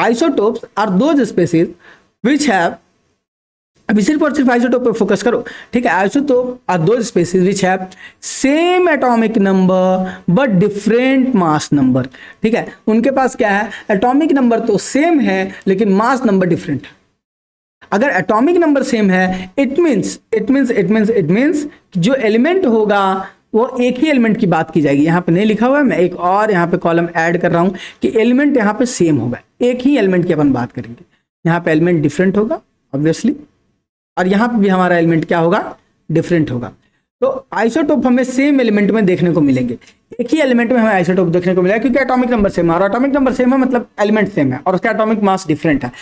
A: isotopes are those species which have, अभी सिर्फ और सिर्फ आइसोटोप पे फोकस करो, ठीक है। Isotope are those species which have same atomic number but different mass number, ठीक है। उनके पास क्या है? एटॉमिक नंबर तो सेम है लेकिन मास नंबर डिफरेंट है। अगर एटॉमिक नंबर सेम है इट मींस जो एलिमेंट होगा वो एक ही एलिमेंट की बात की जाएगी। यहां पे नहीं लिखा हुआ है, मैं एक और यहां पे कॉलम ऐड कर रहा हूं कि एलिमेंट यहां पे सेम होगा, एक ही एलिमेंट की अपन बात करेंगे। यहां पे एलिमेंट डिफरेंट होगा ऑब्वियसली, और यहां पे भी हमारा एलिमेंट क्या होगा? डिफरेंट होगा। तो आइसोटोप हमें सेम एलिमेंट में देखने को मिलेंगे, एक ही एलिमेंट में हमें आइसोटोप देखने को मिलेगा, क्योंकि एटॉमिक नंबर सेम है, और एटॉमिक नंबर सेम है मतलब एलिमेंट सेम है और उसका एटॉमिक मास डिफरेंट है।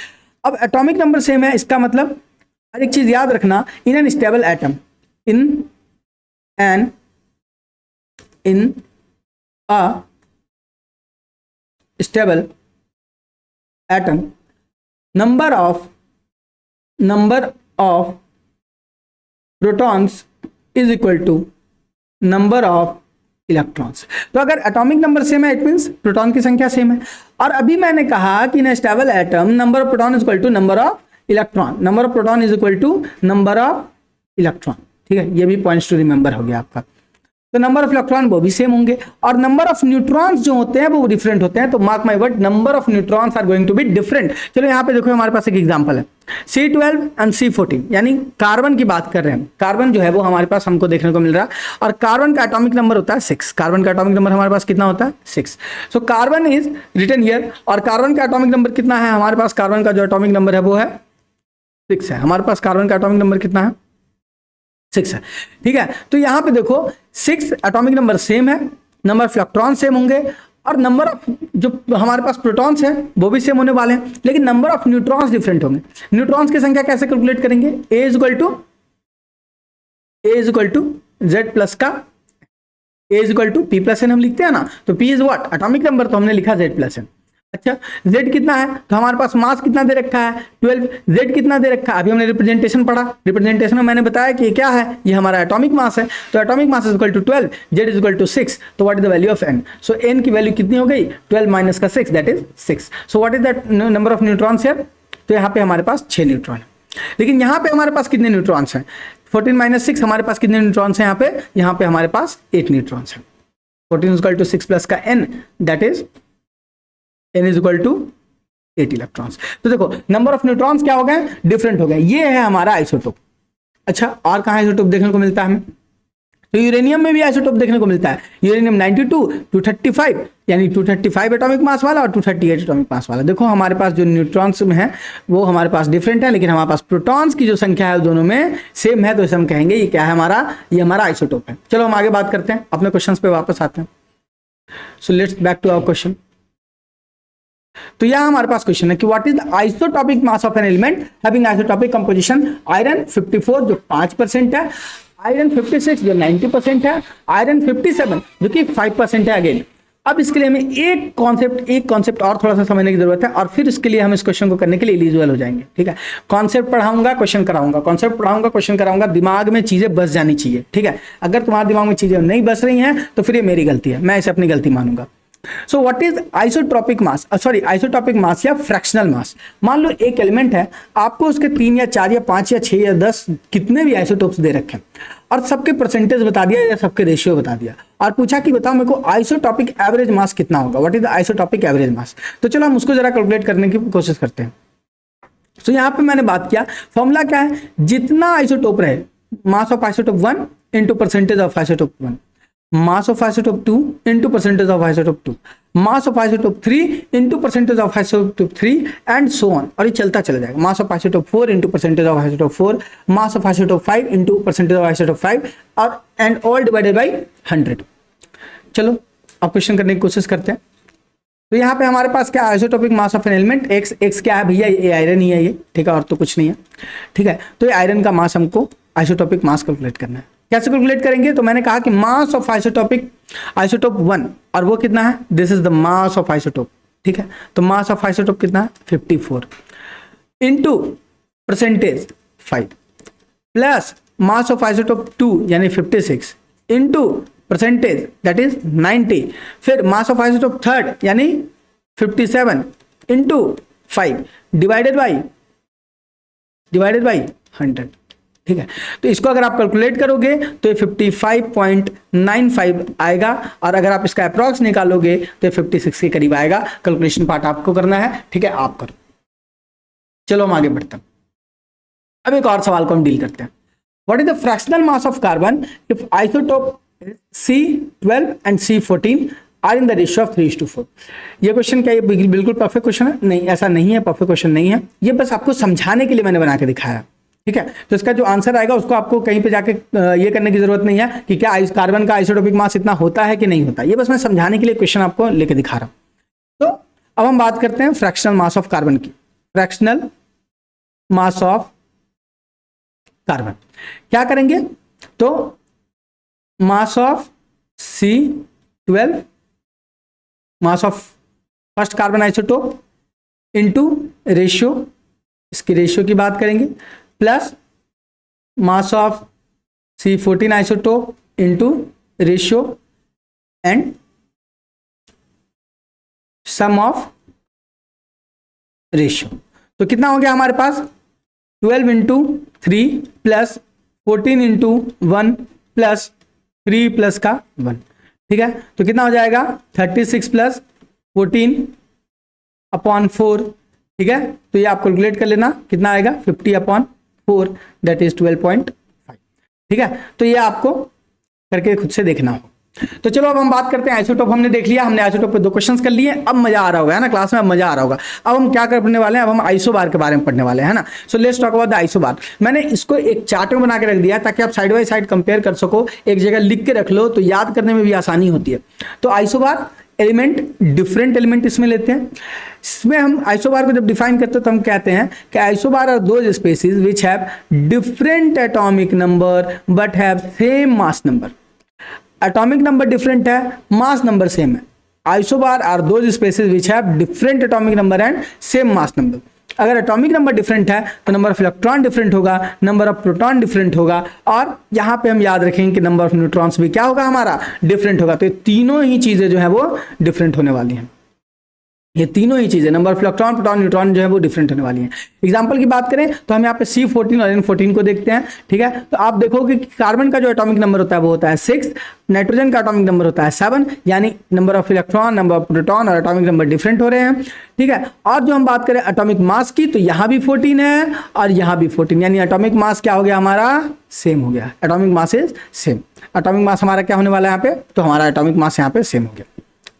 A: अब एटॉमिक नंबर सेम है, इसका मतलब हर एक चीज याद रखना, in an stable atom, in a stable atom, number of protons is equal to number of electrons. तो अगर एटॉमिक नंबर सेम है इट मींस प्रोटॉन की संख्या सेम है। और अभी मैंने कहा कि in stable atom number of proton is equal to number of electron, number of proton is equal to number of electron, ठीक है। ये भी पॉइंट्स टू रिमेंबर हो गया आपका। तो नंबर ऑफ इलेक्ट्रॉन वो भी सेम होंगे, और नंबर ऑफ न्यूट्रॉन्स जो होते हैं वो डिफरेंट होते हैं। तो mark my word, number of neutrons are going to be different. चलो यहाँ पे देखो, हमारे पास एक एग्जांपल है C12 एंड C14, यानी कार्बन की बात कर रहे हैं। कार्बन जो है वो हमारे पास हमको देखने को मिल रहा है, और कार्बन का एटॉमिक नंबर होता है 6। कार्बन का एटॉमिक नंबर हमारे पास कितना होता है? 6। So carbon is written here, और कार्बन का एटॉमिक नंबर कितना है हमारे पास? कार्बन का जो एटॉमिक नंबर है वो है 6 है। हमारे पास कार्बन का एटॉमिक नंबर कितना है? 6 है, ठीक है। तो यहां पे देखो 6 एटॉमिक नंबर सेम है, नंबर ऑफ इलेक्ट्रॉन सेम होंगे, और नंबर ऑफ जो हमारे पास प्रोटॉन्स है वो भी सेम होने वाले हैं, लेकिन नंबर ऑफ न्यूट्रॉन्स डिफरेंट होंगे। न्यूट्रॉन्स की संख्या कैसे कैलकुलेट करेंगे? A is equal to Z plus का A is equal to P plus N हम लिखते हैं ना, तो P is what? Atomic number, तो हमने लिखा जेड प्लस एन। अच्छा, z कितना है? तो हमारे पास मास कितना दे रखा है? 12। z कितना दे रखा है? अभी हमने रिप्रेजेंटेशन पढ़ा, रिप्रेजेंटेशन में मैंने बताया कि क्या है, ये हमारा एटॉमिक मास है। तो atomic mass is equal to 12, z is equal to 6। तो what is the value of n? So n की वैल्यू कितनी हो गई? 12 माइनस का 6, that is 6। So what is that number of neutrons here? तो यहाँ पे हमारे पास 6 न्यूट्रॉन है, लेकिन यहाँ पे हमारे पास कितने न्यूट्रॉन्स हैं? 14 माइनस 6, हमारे पास कितने न्यूट्रॉन्स हैं यहाँ पे हमारे पास 8 न्यूट्रॉन्स हैं। 14 इज इक्वल टू 6 प्लस का n, that is n is equal to 8 electrons. तो देखो नंबर ऑफ न्यूट्रॉन्स क्या हो गए? डिफरेंट हो गए। ये है हमारा आइसोटोप। अच्छा, और कहाँ आइसोटोप देखने को मिलता है हमें? तो यूरेनियम में भी आइसोटोप देखने को मिलता है। यूरेनियम 92, 235, यानी 235 एटॉमिक मास वाला और 238 एटॉमिक मास वाला। देखो हमारे पास जो न्यूट्रॉन्स में है वो हमारे पास डिफरेंट है, लेकिन हमारे पास प्रोटॉन्स की जो संख्या है दोनों में सेम है, तो इसे हम कहेंगे ये क्या है हमारा? ये हमारा आइसोटोप है। चलो हम आगे बात करते हैं, अपने क्वेश्चन पे वापस आते हैं। So let's back to our question. तो यह हमारे पास क्वेश्चन है कि what is the isotopic mass of an element having isotopic composition? Iron 54 जो 5% है, आयरन 56 जो 90% है, आयरन 57 जो कि 5% है अगेन। अब इसके लिए हमें एक कॉन्सेप्ट और थोड़ा सा समझने की जरूरत है, और फिर इसके लिए हम इस क्वेश्चन को करने के लिए एलिजिबल हो जाएंगे, ठीक है। कॉन्सेप्ट पढ़ाऊंगा, क्वेश्चन कराऊंगा, कॉन्सेप्ट पढ़ाऊंगा, क्वेश्चन कराऊंगा, दिमाग में चीजें बस जानी चाहिए, ठीक है। अगर तुम्हारे दिमाग में चीजें नहीं बस रही हैं तो फिर ये मेरी गलती है, मैं इसे अपनी गलती मानूंगा। So what is isotopic mass? Isotopic mass या फ्रैक्शनल मास। मान लो एक एलिमेंट है, आपको उसके 3 या 4 या 5 या 6 या 10 कितने भी आइसोटोप्स दे रखे हैं, और सबके परसेंटेज बता दिया या सबके रेशियो बता दिया, और पूछा कि बताओ मेरे को आइसोटॉपिक एवरेज मास कितना होगा? What is the isotopic average mass? तो चलो हम उसको जरा कैलकुलेट करने की कोशिश करते हैं। तो यहाँ पे मैंने बात किया, फॉर्मूला क्या है? जितना आइसोटोप रहे, mass of isotope 1 into percentage of isotope 1, mass of isotope 2 into percentage of isotope 2, mass of isotope 3 into percentage of isotope 3, and so on, और ये चलता चला जाएगा। mass of isotope 4 into percentage of isotope 4, mass of isotope 5 into percentage of isotope 5, और and all divided by 100। चलो अब क्वेश्चन करने की कोशिश करते हैं। तो यहाँ पे हमारे पास क्या? Isotopic mass of an element x क्या है भैया? ये आयरन ही है, ये ठीक है, और तो कुछ नहीं है, ठीक है। तो ये आयरन का मास हमको आइसोटॉपिक मास कैलकुलेट करना है। कैसे कैलकुलेट करेंगे? तो मैंने कहा कि मास ऑफ आइसोटोप 1, और वो कितना है? This is the mass of isotope, ठीक है। तो मास ऑफ आइसोटोप कितना है? 54 into percentage 5 plus mass of isotope 2 यानी 56 इंटू परसेंटेज दैट इज 90, फिर मास ऑफ आइसोटोप थर्ड यानी 57 इंटू 5 डिवाइडेड बाई 100, ठीक है। तो इसको अगर आप कैलकुलेट करोगे तो ये 55.95 आएगा, और अगर आप इसका अप्रॉक्स निकालोगे तो ये 56 के करीब आएगा। कैलकुलेशन पार्ट आपको करना है, ठीक है, आप करो। चलो हम आगे बढ़ते हैं। अब एक और सवाल को हम डील करते हैं। What is the fractional mass of carbon if isotope C12 and C14 are in the ratio of 3:4? ये क्वेश्चन क्या ये बिल्कुल परफेक्ट क्वेश्चन है? नहीं, ऐसा नहीं है, परफेक्ट क्वेश्चन नहीं है। ये बस आपको समझाने के लिए मैंने बना के दिखाया, ठीक है। तो इसका जो आंसर आएगा उसको आपको कहीं पे जाके ये करने की जरूरत नहीं है कि क्या कार्बन का आइसोटोपिक मास इतना होता है कि नहीं होता। ये बस मैं समझाने के लिए क्वेश्चन आपको लेके दिखा रहा हूं। तो अब हम बात करते हैं फ्रैक्शनल मास ऑफ कार्बन की। फ्रैक्शनल मास ऑफ कार्बन क्या करेंगे? तो mass of C12, mass of first carbon isotope into ratio, इसकी रेशियो की बात करेंगे, plus mass of C14 isotope into ratio and sum of ratio. तो कितना हो गया हमारे पास? 12 into 3 plus 14 into 1 plus 3 plus का 1, ठीक है। तो कितना हो जाएगा? 36 प्लस 14 अपॉन 4, ठीक है। तो ये आप कैलकुलेट कर लेना, कितना आएगा? 50 अपॉन 4 दैट इज 12.5, ठीक है। तो ये आपको करके खुद से देखना हो। तो चलो अब हम बात करते हैं आइसोटोप। हमने देख लिया, हमने आइसोटोप पे 2 क्वेश्चंस कर लिए। अब मजा आ रहा होगा, है ना, क्लास में अब मजा आ रहा होगा। अब हम क्या करने वाले हैं? अब हम आइसोबार के बारे में पढ़ने वाले हैं, है ना। सो let's talk about the isobar. मैंने इसको एक चार्ट में बना के रख दिया ताकि आप साइड बाय साइड कंपेयर कर सको, एक जगह लिख के रख लो तो याद करने में भी आसानी होती है। तो आइसोबार एलिमेंट, डिफरेंट एलिमेंट इसमें लेते हैं। इसमें हम आइसोबार को जब डिफाइन करते हैं तो हम कहते हैं कि isobar are those species which have different atomic number but have same mass number. Atomic number different है, मास नंबर सेम है। Isobar are those species which have different atomic number and same mass number. अगर एटॉमिक नंबर डिफरेंट है तो नंबर ऑफ इलेक्ट्रॉन डिफरेंट होगा, नंबर ऑफ प्रोटॉन डिफरेंट होगा, और यहां पे हम याद रखेंगे कि नंबर ऑफ न्यूट्रॉन्स भी क्या होगा? हमारा डिफरेंट होगा। तो ये तीनों ही चीजें जो है वो डिफरेंट होने वाली हैं। ये तीनों ही चीजें, number of electron, proton, neutron जो है वो डिफरेंट होने वाली हैं। एग्जांपल की बात करें तो हम यहाँ पे C14 और N14 को देखते हैं, ठीक है। तो आप देखोगे कि कार्बन का जो एटॉमिक नंबर होता है वो होता है 6, नाइट्रोजन का एटॉमिक नंबर होता है 7, यानी number of electron, number of proton और एटॉमिक नंबर डिफरेंट हो रहे हैं, ठीक है। और जो हम बात करें एटॉमिक मास की तो यहाँ भी 14 है और यहाँ भी 14, यानी एटॉमिक मास क्या हो गया? हमारा सेम हो गया। Atomic mass is same. Atomic mass हमारा क्या होने वाला है यहाँ पे? तो हमारा एटॉमिक मास यहाँ पे सेम हो गया।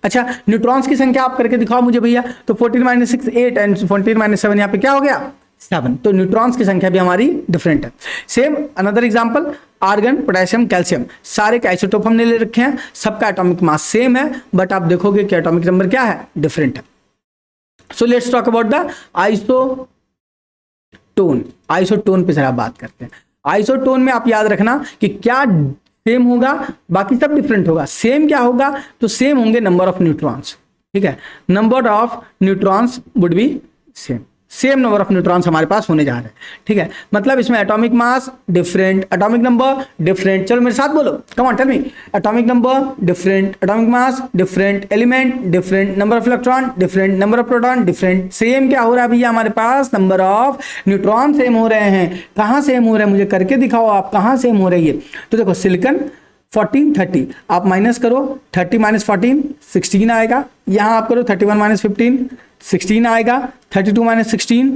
A: अच्छा, न्यूट्रॉन्स की संख्या आप करके दिखाओ मुझे भैया। तो 14 - 6 8 एंड 14 - 7 यहाँ पे क्या हो गया? 7। तो न्यूट्रॉन्स की संख्या भी हमारी डिफरेंट है। Same another example, argon, potassium, calcium, सारे के आइसोटोप हमने ले रखे हैं, सबका एटॉमिक मास सेम है, बट आप देखोगे कि एटॉमिक नंबर क्या है? डिफरेंट है। So let's talk about the isotone. Isotone पे जरा बात करते हैं। आइसोटोन में आप याद रखना कि क्या सेम होगा, बाकी सब डिफरेंट होगा। सेम क्या होगा? तो सेम होंगे नंबर ऑफ न्यूट्रॉन्स, ठीक है। Number of neutrons would be same. Same number of neutrons हमारे पास होने जा रहे हैं, ठीक है। मतलब इसमें atomic mass different, atomic number different. चलो मेरे साथ बोलो, come on tell me. Atomic number different, atomic mass different, element different, number of electron different, number of proton different. Same क्या हो रहा है भैया हमारे पास? नंबर ऑफ न्यूट्रॉन सेम हो रहे हैं। कहाँ सेम हो रहे हैं? मुझे करके दिखाओ आप, कहाँ सेम हो रही है? तो देखो, सिलिकॉन 14 30, आप माइनस करो, 30 - 14 16 आएगा। यहां आप करो 31 - 15 16 आएगा, 32 - 16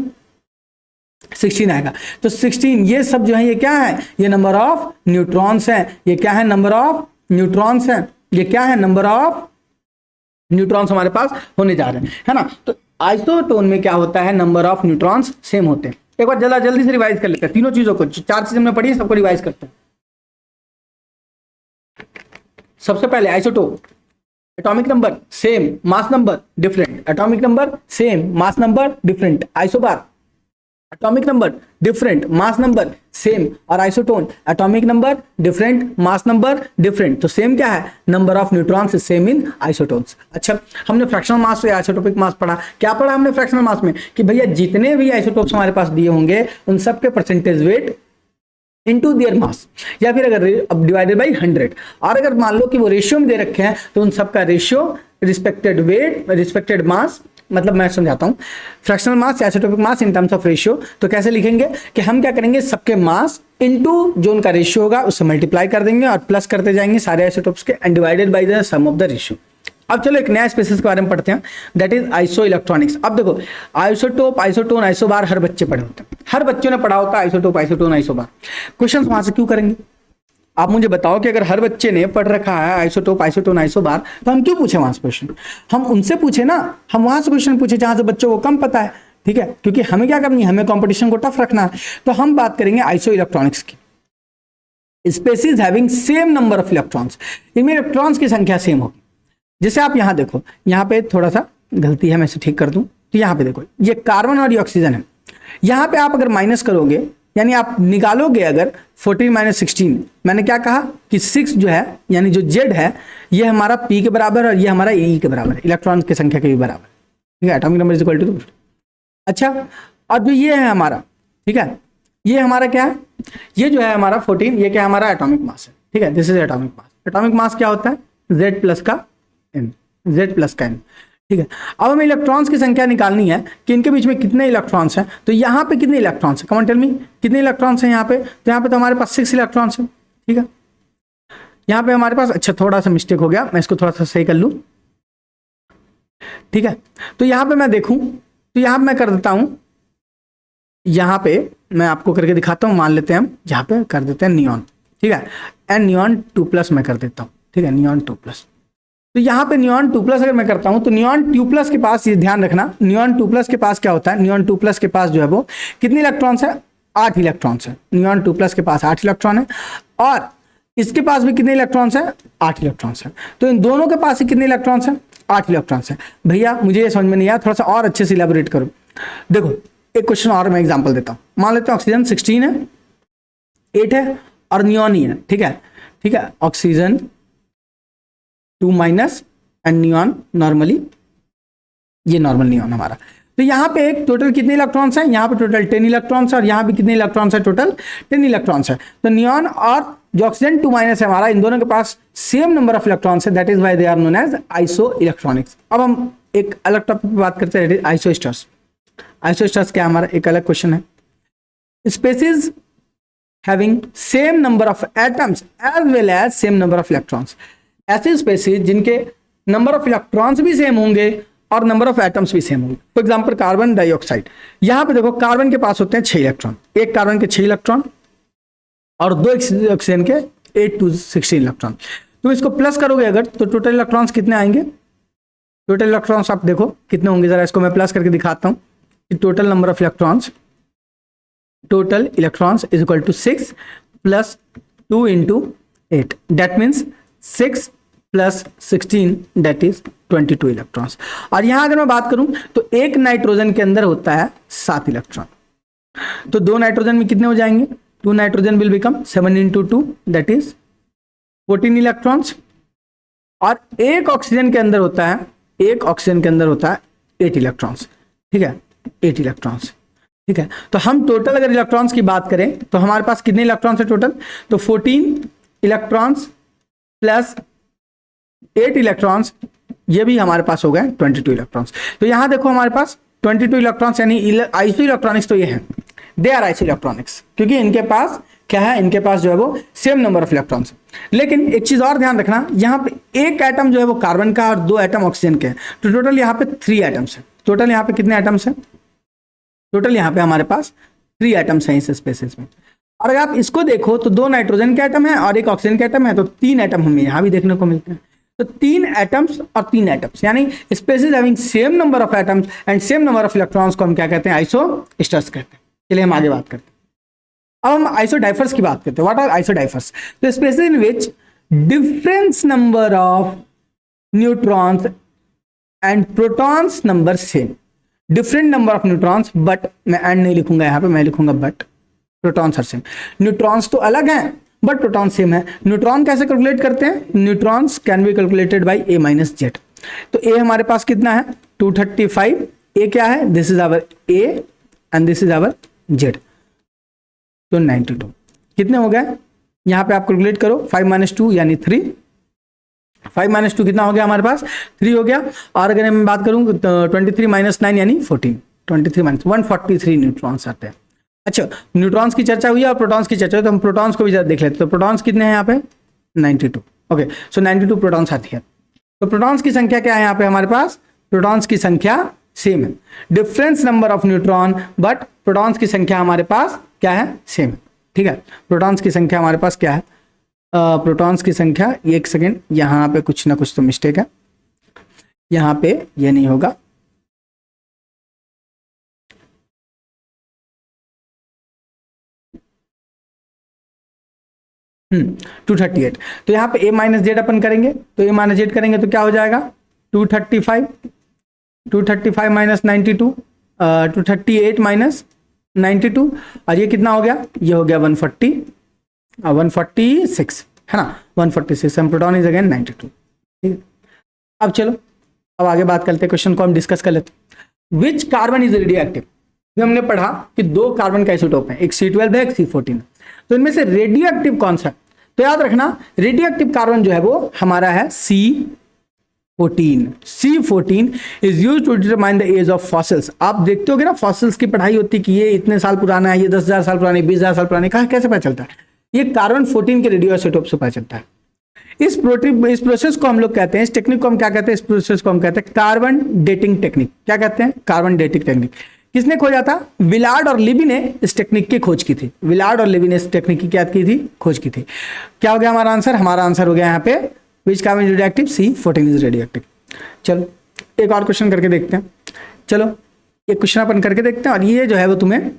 A: 16 आएगा। तो 16, ये सब जो है ये क्या है? ये नंबर ऑफ न्यूट्रॉन्स है। ये क्या है? नंबर ऑफ न्यूट्रॉन्स है। ये क्या है? नंबर ऑफ न्यूट्रॉन्स हमारे पास होने जा रहे हैं, है ना। तो आइसोटोन में क्या होता है? नंबर ऑफ न्यूट्रॉन्स सेम होते हैं। एक बार जल्दी से रिवाइज कर लेते हैं तीनों चीजों को। 4 चीजें हमने पढ़ी, सबको रिवाइज करते हैं। सबसे पहले isotope, atomic number same, mass number different, atomic number same, mass number different. Isobar, atomic number different, mass number same, और isotone atomic number different, mass number different. तो सेम क्या है, number of neutrons is same in isotones. अच्छा, हमने फ्रैक्शनल मास या आइसोटोपिक मास पढ़ा, क्या पढ़ा हमने फ्रैक्शनल मास में कि भैया जितने भी आइसोटोप्स हमारे पास दिए होंगे उन सबके percentage weight into their mass, या फिर अगर अब डिवाइडेड बाई 100, और अगर मान लो कि वो रेशियो में दे रखे हैं तो उन सबका रेशियो रिस्पेक्टेड वेट रिस्पेक्टेड मास, मतलब मैं समझाता हूं, fractional mass isotopic mass in terms of ratio. तो कैसे लिखेंगे कि हम क्या करेंगे, सबके मास इनटू जो उनका रेशियो होगा उससे मल्टीप्लाई कर देंगे और प्लस करते जाएंगे सारे आइसोटोप्स के, and divided by the sum of the ratio. अब चलो एक नया स्पेसिस के बारे में पढ़ते हैं, दैट इज आइसो इलेक्ट्रॉनिक्स। अब देखो आइसोटोप, आइसोटोन, आइसोबार हर बच्चे पढ़े होते हैं, हर बच्चों ने पढ़ा होता है आइसोटोप, आइसोटोन, आइसोबार। क्वेश्चन वहां से क्यों करेंगे, आप मुझे बताओ कि अगर हर बच्चे ने पढ़ रखा है आइसोटोप, आइसोटोन, आइसोबार, तो हम क्यों पूछे वहां से क्वेश्चन, हम उनसे पूछे ना, हम वहां से क्वेश्चन पूछे जहां से बच्चों को कम पता है, ठीक है, क्योंकि हमें क्या करनी है, हमें कंपटीशन को टफ रखना है। तो हम बात करेंगे आइसो इलेक्ट्रॉनिक्स की, species having same number of electrons, इनमें इलेक्ट्रॉन्स की संख्या सेम होगी। जैसे आप यहां देखो, यहां पे थोड़ा सा गलती है, मैं इसे ठीक कर दूं, तो यहां पे देखो ये कार्बन और ये ऑक्सीजन है, यहां पे आप अगर माइनस करोगे, यानी आप निकालोगे अगर 14 माइनस 16, मैंने क्या कहा कि 6 जो है यानी जो Z है ये हमारा P के बराबर और ये हमारा E के बराबर है, इलेक्ट्रॉन की संख्या के भी बराबर, ठीक है, atomic number is equal to. अच्छा, और जो ये है हमारा, ठीक है, ये हमारा क्या है, ये जो है हमारा 14, ये क्या है हमारा एटॉमिक मास है, ठीक है, this is atomic mass. Atomic mass क्या होता है, Z प्लस का N, Z प्लस का N, ठीक है। अब हमें इलेक्ट्रॉन्स की संख्या निकालनी है कि इनके बीच में कितने इलेक्ट्रॉन्स हैं, तो यहाँ पे कितने इलेक्ट्रॉन्स हैं, कम ऑन टेल मी, कितने इलेक्ट्रॉन्स हैं यहाँ पे, तो यहाँ पे तो हमारे पास 6 इलेक्ट्रॉन्स हैं, ठीक है, यहाँ पे हमारे पास, अच्छा थोड़ा सा मिस्टेक हो गया, मैं इसको थोड़ा सा सही कर लूँ, ठीक है। तो यहाँ पे मैं देखूँ, तो यहाँ पे मैं कर देता हूँ, यहाँ पे मैं आपको करके दिखाता हूँ, मान लेते हैं हम यहाँ पे कर देते हैं नियॉन, ठीक है, एंड नियॉन 2+ मैं कर देता हूँ, ठीक है, नियॉन 2+। तो यहाँ पे नियॉन 2+ अगर मैं करता हूं तो नियॉन 2+ के पास, ये ध्यान रखना, नियॉन 2+ के पास क्या होता है, नियॉन 2+ के पास जो है वो कितने इलेक्ट्रॉन्स है, 8 इलेक्ट्रॉन्स है, नियॉन 2+ के पास 8 इलेक्ट्रॉन है, और इसके पास भी कितने इलेक्ट्रॉन्स है, 8 इलेक्ट्रॉन्स है। तो इन दोनों के पास ही कितने इलेक्ट्रॉन्स है, 8 इलेक्ट्रॉन्स है। भैया मुझे ये समझ में नहीं आया, थोड़ा सा और अच्छे से इलेबोरेट करो। देखो एक क्वेश्चन और मैं एग्जाम्पल देता हूँ, मान लेते हैं ऑक्सीजन 16 है, 8 है और नियॉन ही है, ठीक है, ठीक है, ऑक्सीजन 2- एंड नियॉन नॉर्मली, ये नॉर्मल नियॉन हमारा। तो यहाँ पे एक टोटल कितने इलेक्ट्रॉन्स हैं, यहाँ पे टोटल 10 इलेक्ट्रॉन्स है, और यहाँ भी कितने इलेक्ट्रॉन्स है, टोटल 10 इलेक्ट्रॉन्स है। तो नियॉन और जो ऑक्सीजन 2- है हमारा, इन दोनों के पास सेम नंबर ऑफ इलेक्ट्रॉन्स है, that is why they are known as iso electronics. अब हम एक अलग टॉपिक पे बात करते हैं, आइसोस्टर्स। आइसोस्टर्स क्या हमारा एक अलग क्वेश्चन है, species having same number of atoms as well as same number of electrons, ऐसे स्पेसिस जिनके नंबर ऑफ इलेक्ट्रॉन्स भी सेम होंगे और नंबर ऑफ एटम्स भी सेम होंगे। फॉर एग्जांपल कार्बन डाइऑक्साइड, यहां पे देखो कार्बन के पास होते हैं 6 इलेक्ट्रॉन, एक कार्बन के 6 इलेक्ट्रॉन और 2 ऑक्सीजन के 8 to 16 इलेक्ट्रॉन। तो इसको प्लस करोगे अगर तो टोटल इलेक्ट्रॉन्स कितने आएंगे, टोटल इलेक्ट्रॉन्स आप देखो कितने होंगे, जरा इसको मैं प्लस करके दिखाता हूं कि total number of electrons, total electrons is equal to 6 + 2 × 8, that means 6 + 16 that is 22 electrons. और यहां अगर मैं बात करूं तो एक नाइट्रोजन के अंदर होता है 7 इलेक्ट्रॉन, तो 2 नाइट्रोजन में कितने हो जाएंगे, 2 nitrogen will become 7 × 2 that is 14 electrons. और एक ऑक्सीजन के अंदर होता है, एक ऑक्सीजन के अंदर होता है 8 इलेक्ट्रॉन्स, ठीक है, 8 इलेक्ट्रॉन्स, ठीक है। तो हम टोटल अगर इलेक्ट्रॉन्स की बात करें तो हमारे पास कितने इलेक्ट्रॉन्स है टोटल, तो 14 इलेक्ट्रॉन्स प्लस 8 इलेक्ट्रॉन्स, ये भी हमारे पास हो गए 22 इलेक्ट्रॉन्स। तो यहां देखो हमारे पास 22 इलेक्ट्रॉन्स, यानी आइसो इलेक्ट्रॉनिक्स तो ये है, दे आर आइसो इलेक्ट्रॉनिक्स, क्योंकि इनके पास क्या है, इनके पास जो है वो सेम नंबर ऑफ इलेक्ट्रॉन्स। लेकिन एक चीज और ध्यान रखना, यहाँ पे एक एटम जो है वो कार्बन का और 2 एटम ऑक्सीजन के हैं, तो टोटल यहाँ पे 3 एटम्स है। टोटल यहाँ पे कितने एटम्स हैं, टोटल यहाँ पे हमारे पास 3 एटम्स हैं इस स्पेसिस में। और अगर आप इसको देखो तो 2 नाइट्रोजन के एटम है और एक ऑक्सीजन के एटम है, तो 3 एटम हमें यहाँ भी देखने को मिलते हैं। तो 3 एटम्स और 3 एटम्स, यानी species having same number of atoms and same number of electrons को हम क्या कहते हैं, आइसोस्टर्स कहते हैं। चलिए हम आगे बात करते हैं। अब हम आइसोडाइफर्स की बात करते हैं। व्हाट आर आइसोडाइफर्स, तो species in which difference number of neutrons and protons number same. Different number of neutrons, but मैं एंड नहीं लिखूंगा यहाँ पे, मैं लिखूंगा but protons are same. Neutrons तो अलग हैं बट प्रोटॉन सेम है। न्यूट्रॉन कैसे कैलकुलेट करते हैं? Neutrons can be calculated by A minus Z. तो ए हमारे पास कितना है 235, ए क्या है, this is our A and this is our Z, तो 92 कितने हो गए यहाँ पे आप कैलकुलेट करो, 5 माइनस 2 यानी 3, 5 माइनस 2 कितना हो गया हमारे पास 3 हो गया। और अगर मैं बात करूं तो 23 माइनस 9 यानी 14, 23 माइनस 143 न्यूट्रॉन्स आते हैं। अच्छा, न्यूट्रॉन्स की चर्चा हुई और प्रोटॉन्स की चर्चा हुई, तो हम प्रोटॉन्स को भी जरा देख लेते हैं। तो प्रोटॉन्स कितने हैं यहाँ पे 92, ओके, सो 92 प्रोटॉन्स आती है। तो प्रोटॉन्स की संख्या क्या है यहाँ पे हमारे पास, प्रोटॉन्स की संख्या सेम है, difference number of neutron but protons की संख्या हमारे पास क्या है, सेम है, ठीक है। प्रोटॉन्स की संख्या हमारे पास क्या है, प्रोटॉन्स की संख्या, एक सेकेंड, यहाँ पे कुछ ना कुछ तो मिस्टेक है, यहाँ पे ये नहीं होगा, हम्म, 238। तो यहाँ पे a माइनस जेड अपन करेंगे, तो a माइनस जेड करेंगे तो क्या हो जाएगा 235, 235 माइनस 92, 238 माइनस 92, और ये कितना हो गया, ये हो गया 140, 146 है ना, 146 एंड प्रोटॉन इज अगेन 92, ठीक है। अब चलो अब आगे बात करते हैं, क्वेश्चन को हम डिस्कस कर लेते हैं। Which carbon is radio active, हमने पढ़ा कि 2 कार्बन का आइसोटोप है, एक C12 है एक C14, तो इनमें से रेडियो एक्टिव कौन सा? तो याद रखना रेडियो एक्टिव कार्बन जो है वो हमारा है C14। C14 is used to determine the age of fossils. आप देखते होगे ना फॉसिल्स की पढ़ाई होती है कि ये इतने साल पुराना है, ये 10,000 साल पुराना है, 20,000 साल पुराना है, कहाँ कैसे पता चलता है? ये कार्बन 14 के रेडियो आइसोटोप से पता चलता है। इस प्रोसेस को हम लोग कहते हैं, इस टेक्निक को हम क्या कहते हैं, इस प्रोसेस को हम कहते हैं कार्बन डेटिंग टेक्निक। क्या कहते हैं? Carbon dating technique. किसने खोजा था? विलार्ड और लिबी ने इस टेक्निक की खोज की थी। विलार्ड और लिबी ने इस टेक्निक की क्या की थी? खोज की थी। क्या हो गया हमारा आंसर? हमारा आंसर हो गया यहाँ पे which carbon is radioactive? C14 is radioactive. चलो एक और क्वेश्चन करके देखते हैं। चलो एक क्वेश्चन अपन करके देखते हैं, और ये जो है वो तुम्हें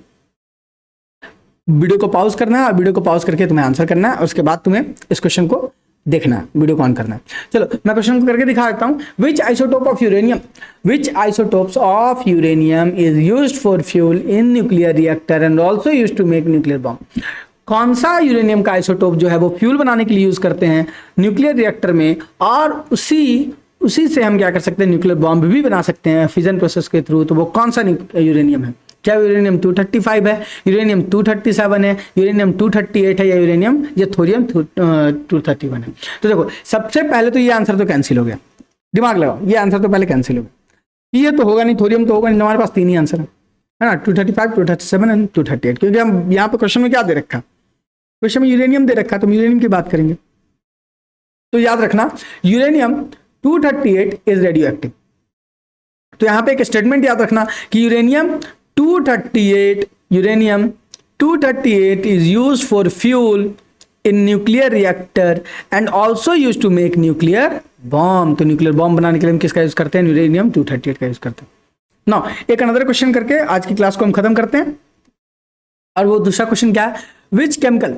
A: वीडियो को पॉज करना है और वीडियो को पॉज करके तुम्हें आंसर करना है, और उसके बाद तुम्हें इस क्वेश्चन को देखना है, वीडियो को ऑन करना है। चलो मैं क्वेश्चन को करके दिखा देता हूं। Which isotope of uranium, which isotopes of uranium is used for fuel in nuclear reactor and also used to make nuclear bomb. कौन सा यूरेनियम का आइसोटोप जो है वो फ्यूल बनाने के लिए यूज करते हैं न्यूक्लियर रिएक्टर में, और उसी से हम क्या कर सकते हैं, न्यूक्लियर बॉम्ब भी बना सकते हैं फिजन प्रोसेस के थ्रू। तो वो कौन सा यूरेनियम है? क्या यूरेनियम 235 है, यूरेनियम 237 है, यूरेनियम 238 है, या यूरेनियम या थोरियम 231 है? तो देखो सबसे पहले तो ये आंसर तो कैंसिल हो गया, दिमाग लगाओ, ये आंसर तो पहले कैंसिल हो गया, ये तो होगा नहीं, थोरियम तो होगा नहीं, हमारे पास 3 ही आंसर है ना, 235, 237 एंड 238, क्योंकि हम यहाँ पे क्वेश्चन में क्या दे रखा, क्वेश्चन में यूरेनियम दे रखा, तो हम यूरेनियम की बात करेंगे। तो याद रखना यूरेनियम 238 इज रेडियो एक्टिव। तो यहां पे एक स्टेटमेंट याद रखना कि uranium 238 is used for fuel in nuclear reactor and also used to make nuclear bomb। तो न्यूक्लियर बॉम्ब बनाने के लिए हम किसका यूज करते हैं? यूरेनियम 238 का यूज करते हैं। नाउ एक अनदर क्वेश्चन करके आज की क्लास को हम खत्म करते हैं, और वो दूसरा क्वेश्चन क्या है? Which chemical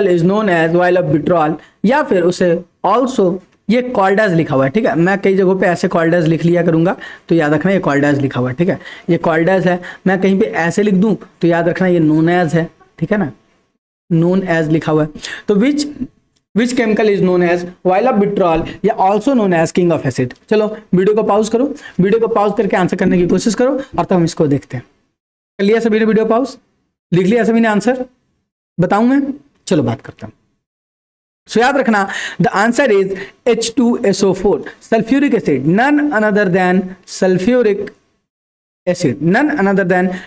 A: is known as oil of vitriol, या फिर उसे ऑल्सो, ये कॉल्डाज लिखा हुआ है, ठीक है। मैं कई जगहों पे ऐसे कॉल्डाज लिख लिया करूंगा, तो याद रखना ये कॉल्डाज लिखा हुआ है, ठीक है, ये कॉल्डाज है। मैं कहीं पे ऐसे लिख दूं तो याद रखना ये नोन एज है, ठीक है ना, नोन एज लिखा हुआ है। तो which chemical is known as oil of vitriol या also known as king of acid. चलो वीडियो को पॉज करो, वीडियो को पॉज करके आंसर करने की कोशिश करो, और तो हम इसको देखते हैं। कर लिया सभी ने वीडियो पॉज? लिख लिया सभी ने आंसर? बताऊं मैं? चलो बात करता हूं। सो याद रखना the answer is H2SO4 sulphuric acid, none another than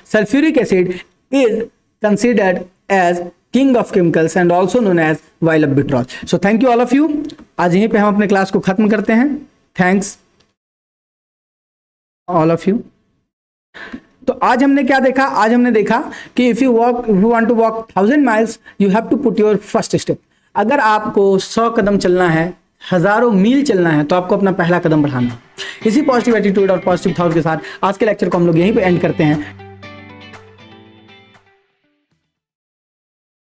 A: sulphuric acid is considered as king of chemicals and also known as oil of vitriol. So thank you all of you. आज यहीं पे हम अपने क्लास को खत्म करते हैं। Thanks all of you. तो आज हमने क्या देखा? आज हमने देखा कि if you want to walk 1000 miles you have to put your first step. अगर आपको 100 कदम चलना है, हजारों मील चलना है, तो आपको अपना पहला कदम बढ़ाना है। इसी पॉजिटिव एटीट्यूड और पॉजिटिव थॉट के साथ आज के लेक्चर को हम लोग यहीं पे एंड करते हैं।